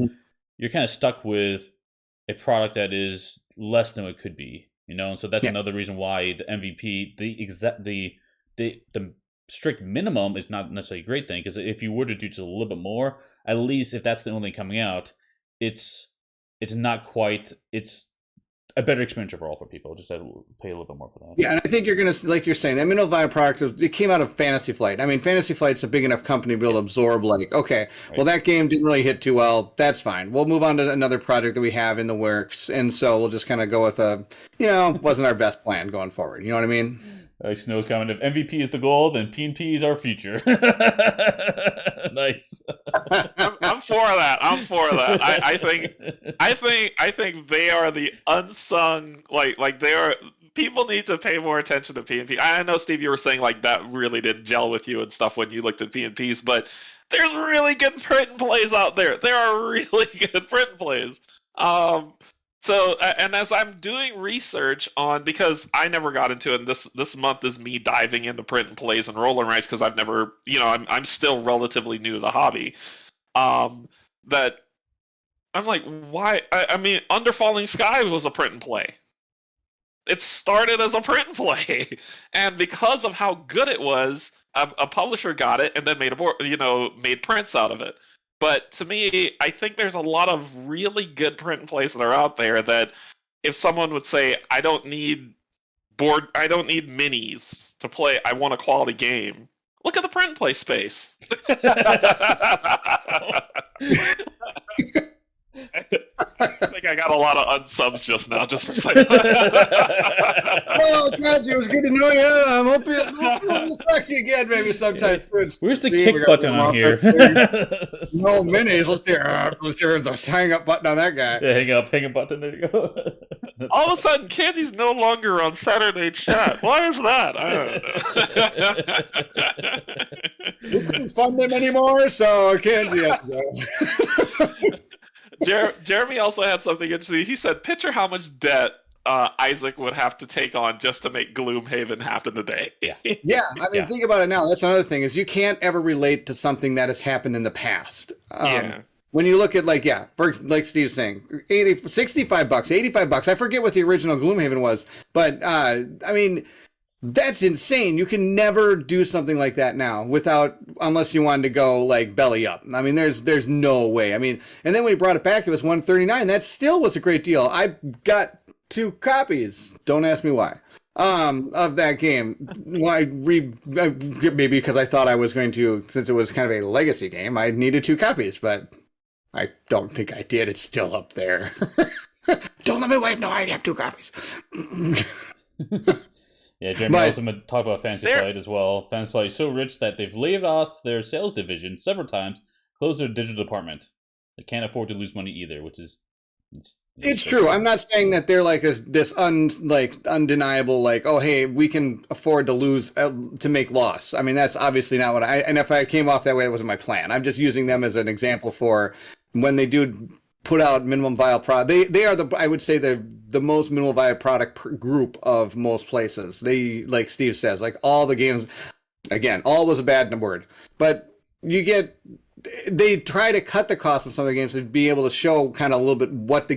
you're kind of stuck with a product that is less than what it could be. And so that's another reason why the MVP, the strict minimum is not necessarily a great thing, because if you were to do just a little bit more, at least if that's the only thing coming out, it's not quite, it's a better experience overall for people. Just to pay a little bit more for that. Yeah, and I think you're going to, like you're saying, that minimum viable product, it came out of Fantasy Flight. I mean, Fantasy Flight's a big enough company to be able to absorb, okay, well, that game didn't really hit too well. That's fine. We'll move on to another project that we have in the works. And so we'll just kind of go with wasn't our best plan going forward. You know what I mean? Like Snow's comment, if MVP is the goal, then P&P is our future. Nice. I'm for that. I think they are the unsung, they are. People need to pay more attention to P&P. I know, Steve, you were saying that really didn't gel with you and stuff when you looked at P&Ps, but there's really good print and plays out there. There are really good print and plays. So, and as I'm doing research on, because I never got into it, and this month is me diving into print and plays and roll and writes, because I've never, I'm still relatively new to the hobby. That I'm like, why? I mean, Under Falling Sky was a print and play. It started as a print and play, and because of how good it was, a publisher got it and then made prints out of it. But to me, I think there's a lot of really good print and plays that are out there that if someone would say, I don't need minis to play, I want a quality game, look at the print and play space. I think I got a lot of unsubs just now, just for saying that. Well, Canje, it was good to know you. I hope we'll talk to you again maybe sometime soon. Where's the kick button on here? No minis. Let's hear the hang up button on that guy. Yeah, hang up button. There you go. All of a sudden, Candy's no longer on Saturday chat. Why is that? I don't We know. couldn't fund them anymore, so Canje had to go. Jeremy also had something interesting. He said, "Picture how much debt Isaac would have to take on just to make Gloomhaven happen today." Yeah, I mean, think about it now. That's another thing is you can't ever relate to something that has happened in the past. Yeah. When you look at like Steve's saying, 65 bucks, 85 bucks. I forget what the original Gloomhaven was, but I mean, that's insane. You can never do something like that now unless you wanted to go like belly up. I mean, there's no way. I mean, and then when we brought it back, it was $139. That still was a great deal. I got 2 copies. Don't ask me why. Of that game. Maybe because I thought I was going to, since it was kind of a legacy game, I needed 2 copies, but I don't think I did. It's still up there. Don't let me wave. No, I have 2 copies. Yeah, Jeremy also talked about Fantasy Flight as well. Fantasy Flight is so rich that they've laid off their sales division several times, closed their digital department. They can't afford to lose money either, which is... It's true. I'm not saying that they're like this undeniable, like, oh, hey, we can afford to lose, to make loss. I mean, that's obviously not what and if I came off that way, it wasn't my plan. I'm just using them as an example for when they do put out minimum viable product. They are I would say the most minimal viable product group of most places. They, like Steve says, like all the games, again, all was a bad word, but they try to cut the cost of some of the games to be able to show kind of a little bit what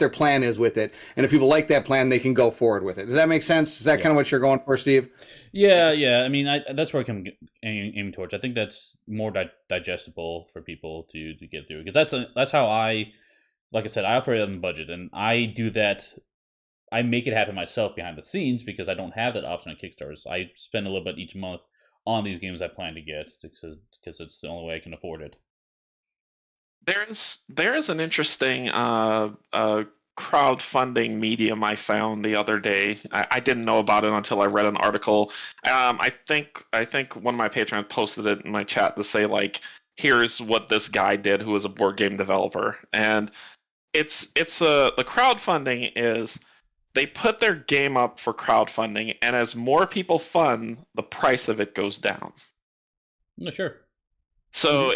their plan is with it. And if people like that plan, they can go forward with it. Does that make sense? Is that kind of what you're going for, Steve? Yeah. I mean, that's where I'm aiming towards. I think that's more digestible for people to get through. Because that's how like I said, I operate on the budget. And I do that. I make it happen myself behind the scenes because I don't have that option on Kickstarters. I spend a little bit each month on these games I plan to get because it's the only way I can afford it. There's an interesting crowdfunding medium I found the other day. I didn't know about it until I read an article. I think one of my patrons posted it in my chat to say, like, here's what this guy did who was a board game developer. And the crowdfunding is they put their game up for crowdfunding, and as more people fund, the price of it goes down. No, sure. So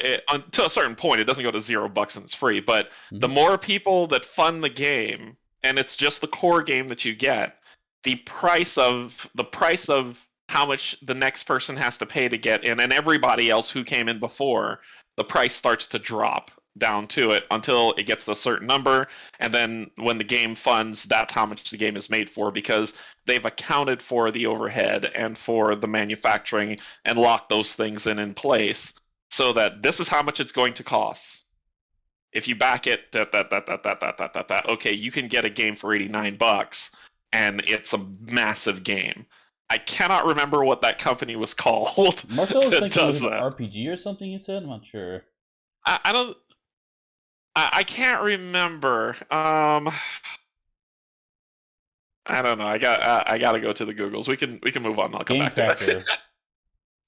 to a certain point, it doesn't go to $0 and it's free. But the more people that fund the game, and it's just the core game that you get, the price of how much the next person has to pay to get in, and everybody else who came in before, the price starts to drop down to it until it gets to a certain number, and then when the game funds, that's how much the game is made for, because they've accounted for the overhead and for the manufacturing and locked those things in place so that this is how much it's going to cost. If you back it, okay, you can get a game for $89 and it's a massive game. I cannot remember what that company was called. Marcel was thinking it was an RPG or something, he said? I'm not sure. I can't remember. I don't know. I got to go to the Googles. We can move on. I'll come back to it.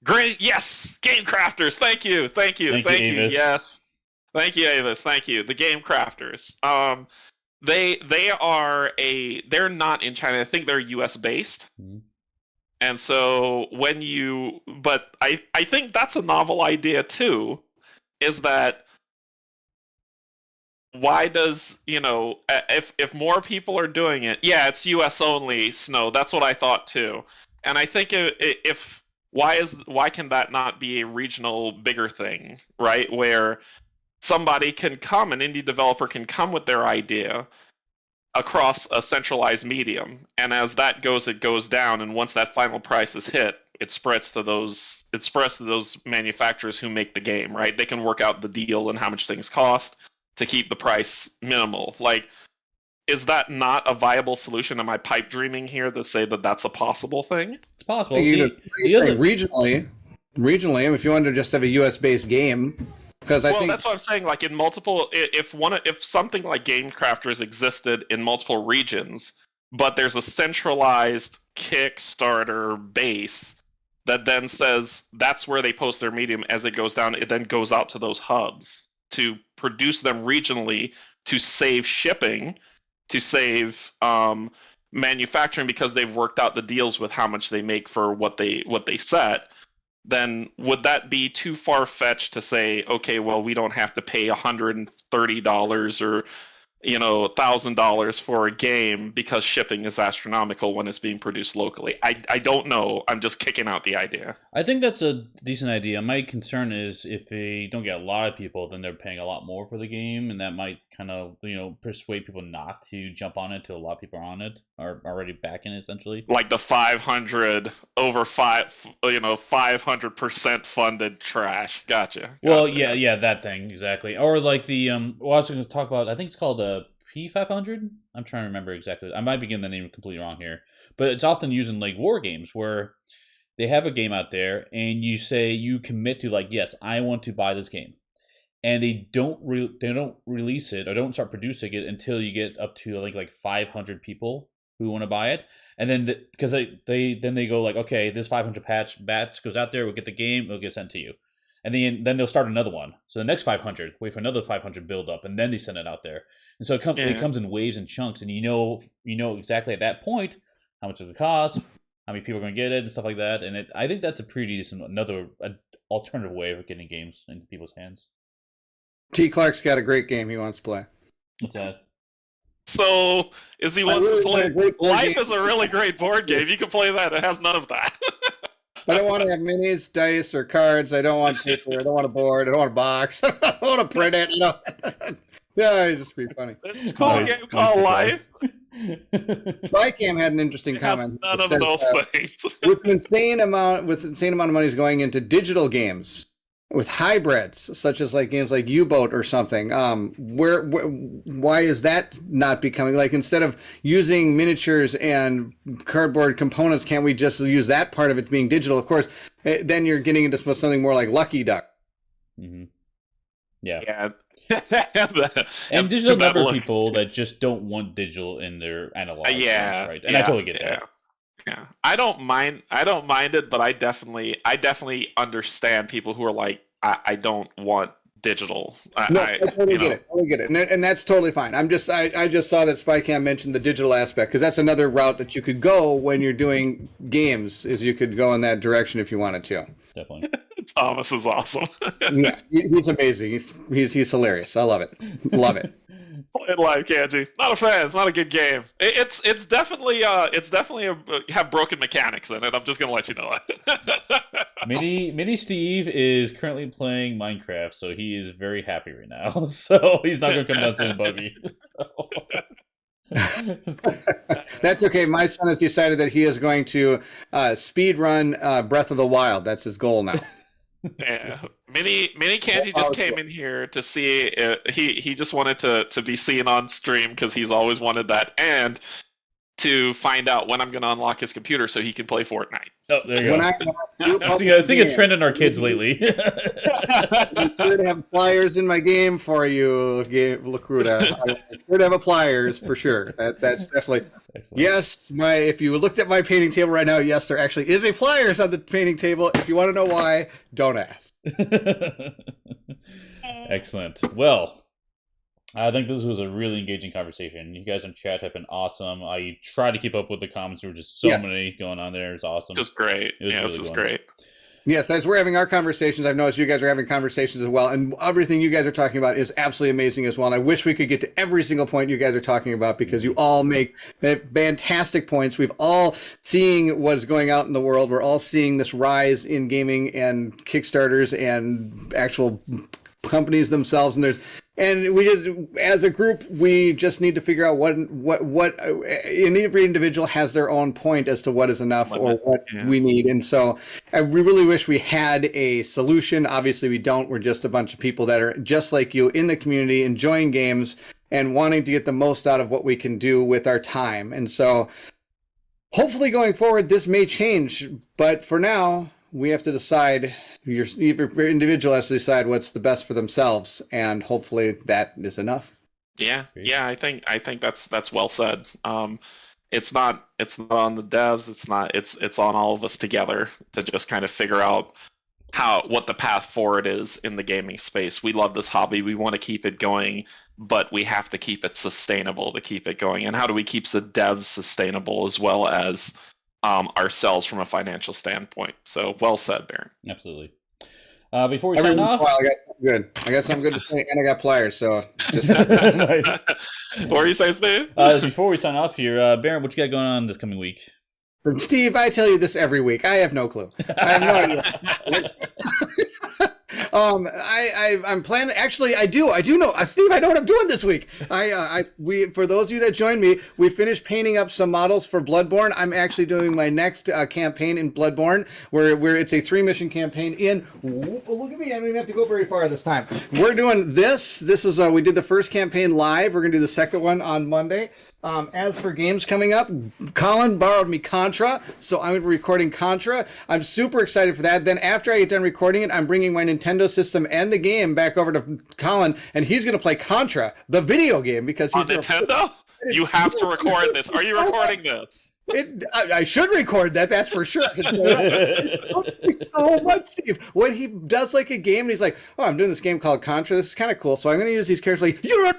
Great. Yes. Game Crafters. Thank you. Thank you. Yes. Thank you, Avis. Thank you. The Game Crafters. They're not in China. I think they're US based. Mm-hmm. And so but I think that's a novel idea too, is that why does, if more people are doing it, yeah, it's US only, Snow. That's what I thought too. And I think why can that not be a regional bigger thing, right? Where somebody can come, an indie developer can come with their idea across a centralized medium, and as that goes, it goes down, and once that final price is hit, it spreads to those manufacturers who make the game, right? They can work out the deal and how much things cost to keep the price minimal. Like, is that not a viable solution? Am I pipe dreaming here to say that that's a possible thing? It's possible. Regionally, if you wanted to just have a US-based game, because I think that's what I'm saying. Like in multiple, if something like Game Crafters existed in multiple regions, but there's a centralized Kickstarter base that then says that's where they post their medium. As it goes down, it then goes out to those hubs to produce them regionally to save shipping, to save manufacturing because they've worked out the deals with how much they make for what they set, then would that be too far-fetched to say, okay, well, we don't have to pay $130 or $1,000 for a game because shipping is astronomical when it's being produced locally? I don't know. I'm just kicking out the idea. I think that's a decent idea. My concern is if they don't get a lot of people, then they're paying a lot more for the game, and that might kind of persuade people not to jump on it till a lot of people are on it, are already backing it essentially. Like the 500 over 500% funded trash. Gotcha. Well, yeah, that thing exactly. Or like the well, I was going to talk about. I think it's called the P500. I'm trying to remember exactly. I might be getting the name completely wrong here, but it's often used in like war games where they have a game out there and you say you commit to like, yes, I want to buy this game, and they don't release it or don't start producing it until you get up to like 500 people who want to buy it. And then because they go like, okay, this 500 batch goes out there, we'll get the game, it'll get sent to you. And then they'll start another one. So the next 500, wait for another 500 build up, and then they send it out there. And so it comes in waves and chunks, and you know exactly at that point how much it costs, how many people are going to get it, and stuff like that. And I think that's a pretty decent alternative way of getting games into people's hands. T. Clark's got a great game he wants to play. What's that? So is he wants to play? Life is a really great board game. You can play that. It has none of that. I don't want to have minis, dice, or cards. I don't want paper. I don't want a board. I don't want a box. I don't want to print it. Yeah, it'd just be funny. It's a cool game called Life. Spycam had an interesting comment. None of those things. with insane amount of money is going into digital games with hybrids, such as like games like U-Boat or something. Why is that not becoming, like, instead of using miniatures and cardboard components, can't we just use that part of it being digital? Of course, then you're getting into something more like Lucky Duck. Mm-hmm. Yeah. And there's a number of people that just don't want digital in their analog games, right? And I totally get that. Yeah, I don't mind it, but I definitely understand people who are like, I don't want digital. I totally get it. Totally get it, and that's totally fine. I just saw that Spycam mentioned the digital aspect, because that's another route that you could go when you're doing games. Is you could go in that direction if you wanted to. Definitely. Thomas is awesome. Yeah, he's amazing. He's hilarious. I love it. Love it. Play it live, Canje. Not a fan. It's not a good game. It's definitely have broken mechanics in it. I'm just gonna let you know that. Mini Steve is currently playing Minecraft, so he is very happy right now. So he's not gonna come down soon and bug me. That's okay. My son has decided that he is going to speed run Breath of the Wild. That's his goal now. Yeah, Mini Canje just came in here to see. He just wanted to be seen on stream because he's always wanted that, and to find out when I'm going to unlock his computer so he can play Fortnite. Oh, there you go. I'm seeing a trend in our kids lately. I'm sure to have pliers in my game for you, Lacruda. I'm sure to have pliers for sure. That's definitely. Excellent. Yes, if you looked at my painting table right now, yes, there actually is a pliers on the painting table. If you want to know why, don't ask. Excellent. Well, I think this was a really engaging conversation. You guys in chat have been awesome. I try to keep up with the comments. There were just so many going on there. It's awesome. Just great. This is great. Yes, as we're having our conversations, I've noticed you guys are having conversations as well. And everything you guys are talking about is absolutely amazing as well. And I wish we could get to every single point you guys are talking about, because you all make fantastic points. We've all seeing what is going out in the world. We're all seeing this rise in gaming and Kickstarters and actual companies themselves. And we just, as a group, we just need to figure out what and every individual has their own point as to what is enough or what we need. And so we really wish we had a solution. Obviously, we don't. We're just a bunch of people that are just like you in the community, enjoying games and wanting to get the most out of what we can do with our time. And so hopefully going forward, this may change. But for now, we have to decide, every individual has to decide what's the best for themselves, and hopefully that is enough. Yeah, I think that's well said. It's not on the devs, it's on all of us together to just kind of figure out what the path forward is in the gaming space. We love this hobby. We want to keep it going, but we have to keep it sustainable to keep it going. And how do we keep the devs sustainable as well as ourselves from a financial standpoint? So well said, Bairnt. Absolutely. Before we Every sign once in off, a while, I got something good to say, and I got pliers. So, nice. What were you saying, Steve? Before we sign off here, Bairnt, what you got going on this coming week? from Steve, I tell you this every week. I have no clue. I have no idea. I'm planning. Actually, I do know, Steve. I know what I'm doing this week. We for those of you that joined me, we finished painting up some models for Bloodborne. I'm actually doing my next campaign in Bloodborne, where it's a 3-mission campaign. Look at me. I don't even have to go very far this time. We're doing this. This is we did the first campaign live. We're gonna do the second one on Monday. As for games coming up, Colin borrowed me Contra, so I'm recording Contra. I'm super excited for that. Then after I get done recording it, I'm bringing my Nintendo system and the game back over to Colin, and he's going to play Contra, the video game, because he's on Nintendo. You have to record this. Are you recording this? I should record that. That's for sure. So much, Steve. When he does like a game, and he's like, "Oh, I'm doing this game called Contra. This is kind of cool. So I'm going to use these characters." Like, you're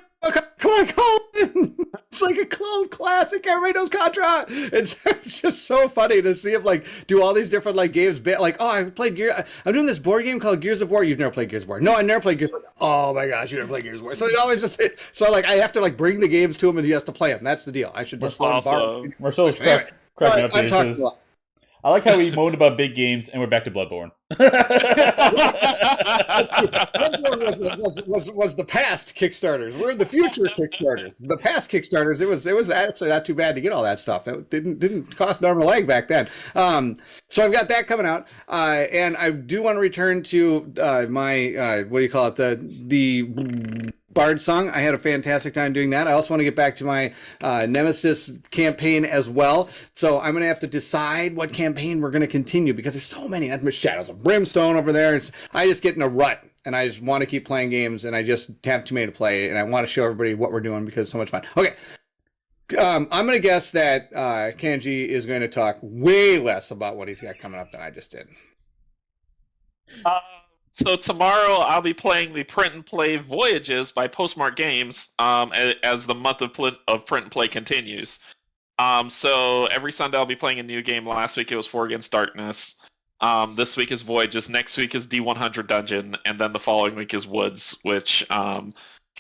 come on, Colin. It's like a clone classic. Everybody knows Contra. It's just so funny to see him like do all these different like games. Like, oh, I played I'm doing this board game called Gears of War. You've never played Gears of War? No, I never played Gears of War. Oh my gosh, you never played Gears of War. So it always just like I have to like bring the games to him and he has to play them. That's the deal. I should just borrow. Marcelo's cracking up here. I like how we moaned about big games, and we're back to Bloodborne. Bloodborne was the past Kickstarters. We're the future Kickstarters. The past Kickstarters, it was actually not too bad to get all that stuff. It didn't cost an arm and a leg back then. So I've got that coming out, and I do want to return to my what do you call it, the Bard song. I had a fantastic time doing that. I also want to get back to my Nemesis campaign as well. So I'm going to have to decide what campaign we're going to continue because there's so many. That's Shadows of Brimstone over there. I just get in a rut and I just want to keep playing games and I just have too many to play and I want to show everybody what we're doing because it's so much fun. Okay. I'm going to guess that Canje is going to talk way less about what he's got coming up than I just did. So tomorrow I'll be playing the Print and Play Voyages by Postmark Games as the month of print and play continues. So every Sunday I'll be playing a new game. Last week it was 4 Against Darkness. This week is Voyages. Next week is D100 Dungeon, and then the following week is Woods, which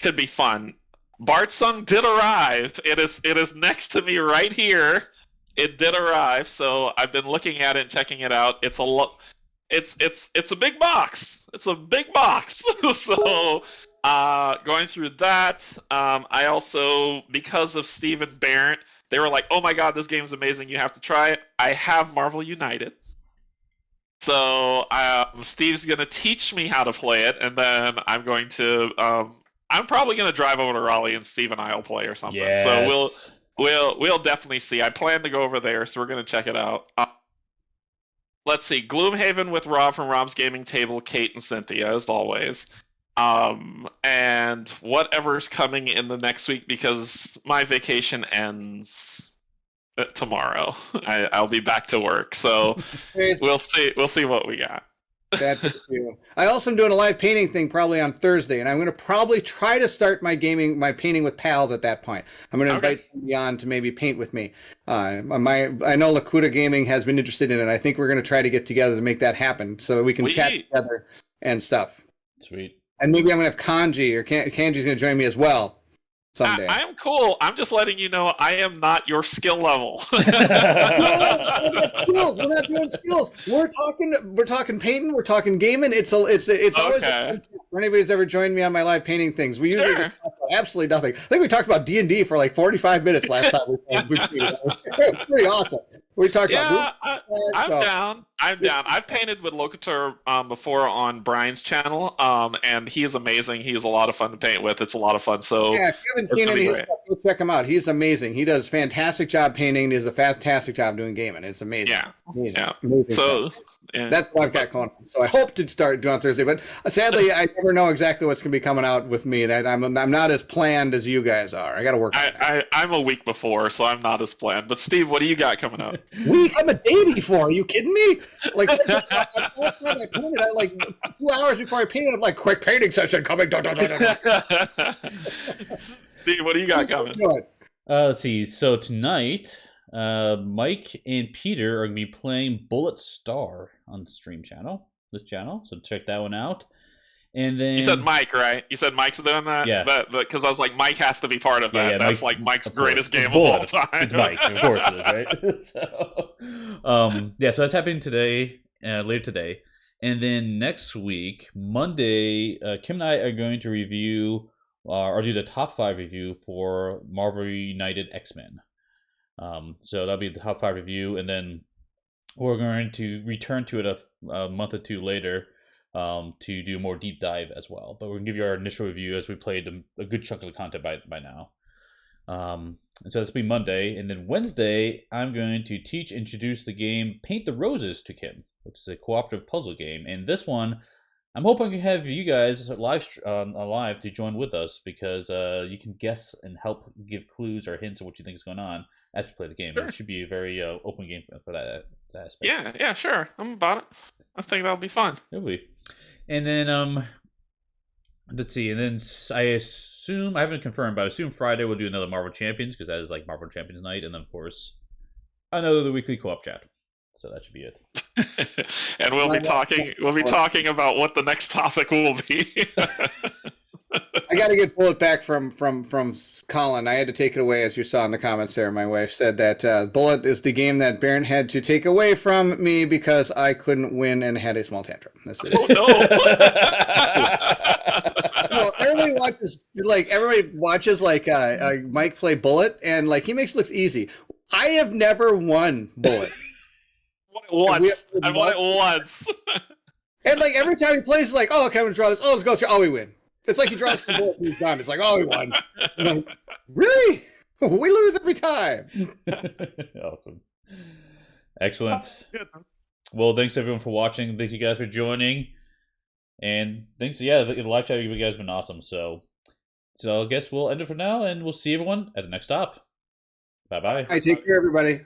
could be fun. Bartsung did arrive. It is next to me right here. It did arrive, so I've been looking at it and checking it out. It's a big box. It's a big box. So going through that, I also, because of Steve and Bairnt, they were like, "Oh my God, this game's amazing! You have to try it." I have Marvel United, so Steve's gonna teach me how to play it, and then I'm going to. I'm probably gonna drive over to Raleigh, and Steve and I'll play or something. Yes. So we'll definitely see. I plan to go over there, so we're gonna check it out. Let's see, Gloomhaven with Rob from Rob's Gaming Table, Kate and Cynthia, as always. And whatever's coming in the next week, because my vacation ends tomorrow. I'll be back to work, so we'll see what we got. That's you. I also am doing a live painting thing probably on Thursday, and I'm going to probably try to start my painting with pals at that point. I'm going to invite somebody on to maybe paint with me. I know Lakuta Gaming has been interested in it. I think we're going to try to get together to make that happen so we can chat together and stuff. Sweet. And maybe I'm going to have Canje, or Kanji's going to join me as well someday. I am cool. I'm just letting you know I am not your skill level. No, skills. We're not doing skills. We're talking painting. We're talking gaming. It's always okay. For anybody who's ever joined me on my live painting things, we usually just talk about absolutely nothing. I think we talked about D&D for like 45 minutes last time. It's pretty awesome. We talked about. I'm down. I've painted with Locator before on Brian's channel, and he is amazing. He is a lot of fun to paint with. It's a lot of fun. So yeah, if you haven't seen any of his stuff, go check him out. He's amazing. He does fantastic job painting. He does a fantastic job doing gaming. It's amazing. Yeah. Amazing. Yeah. Amazing So stuff. That's what I've got going on. So I hope to start doing on Thursday, but sadly, I never know exactly what's going to be coming out with me. And I'm not as planned as you guys are. I got to work on that. I'm a week before, so I'm not as planned. But Steve, what do you got coming up? Week? I'm a day before. Are you kidding me? Like, last time I painted, I like 2 hours before I painted, I'm like, quick painting session coming. Steve, what do you got coming? Let's see. So tonight, Mike and Peter are going to be playing Bullet Star on the stream channel. This channel. So check that one out. And then you said Mike, right? You said Mike's doing that? Yeah. Because I was like, Mike has to be part of that. Yeah, That's Mike, like Mike's greatest game of Bullet. all time. It's Mike, of course it is, right? So, yeah, so that's happening today, later today. And then next week, Monday, Kim and I are going to review or do the top 5 review for Marvel United X-Men. So that'll be the top 5 review, and then we're going to return to it a month or two later to do a more deep dive as well. But we're going to give you our initial review as we played a good chunk of the content by now. And so this will be Monday. And then Wednesday, I'm going to introduce the game Paint the Roses to Kim, which is a cooperative puzzle game. And this one, I'm hoping I can have you guys live to join with us, because you can guess and help give clues or hints of what you think is going on as you play the game. Sure. It should be a very open game for that aspect. Yeah, sure. I'm about it. I think that'll be fun. It'll be. And then, let's see. And then I assume, I haven't confirmed, but I assume Friday we'll do another Marvel Champions, because that is like Marvel Champions night. And then, of course, another weekly co-op chat. So that should be it. And we'll be talking about what the next topic will be. I got to get Bullet back from Colin. I had to take it away, as you saw in the comments there. My wife said that Bullet is the game that Bairnt had to take away from me because I couldn't win and had a small tantrum. That's it. Oh no! Well, everybody watches Mike play Bullet, and like he makes it look easy. I have never won Bullet. I won it once. And like every time he plays, like, oh, okay, I'm gonna draw this. Oh, let's go through. Oh, we win. It's like he draws the bullet each time. It's like, oh, we won. Like, really? We lose every time. Awesome. Excellent. Well, thanks everyone for watching. Thank you guys for joining. And thanks, the live chat, you guys have been awesome. So I guess we'll end it for now, and we'll see everyone at the next stop. Bye-bye. Take care, everybody.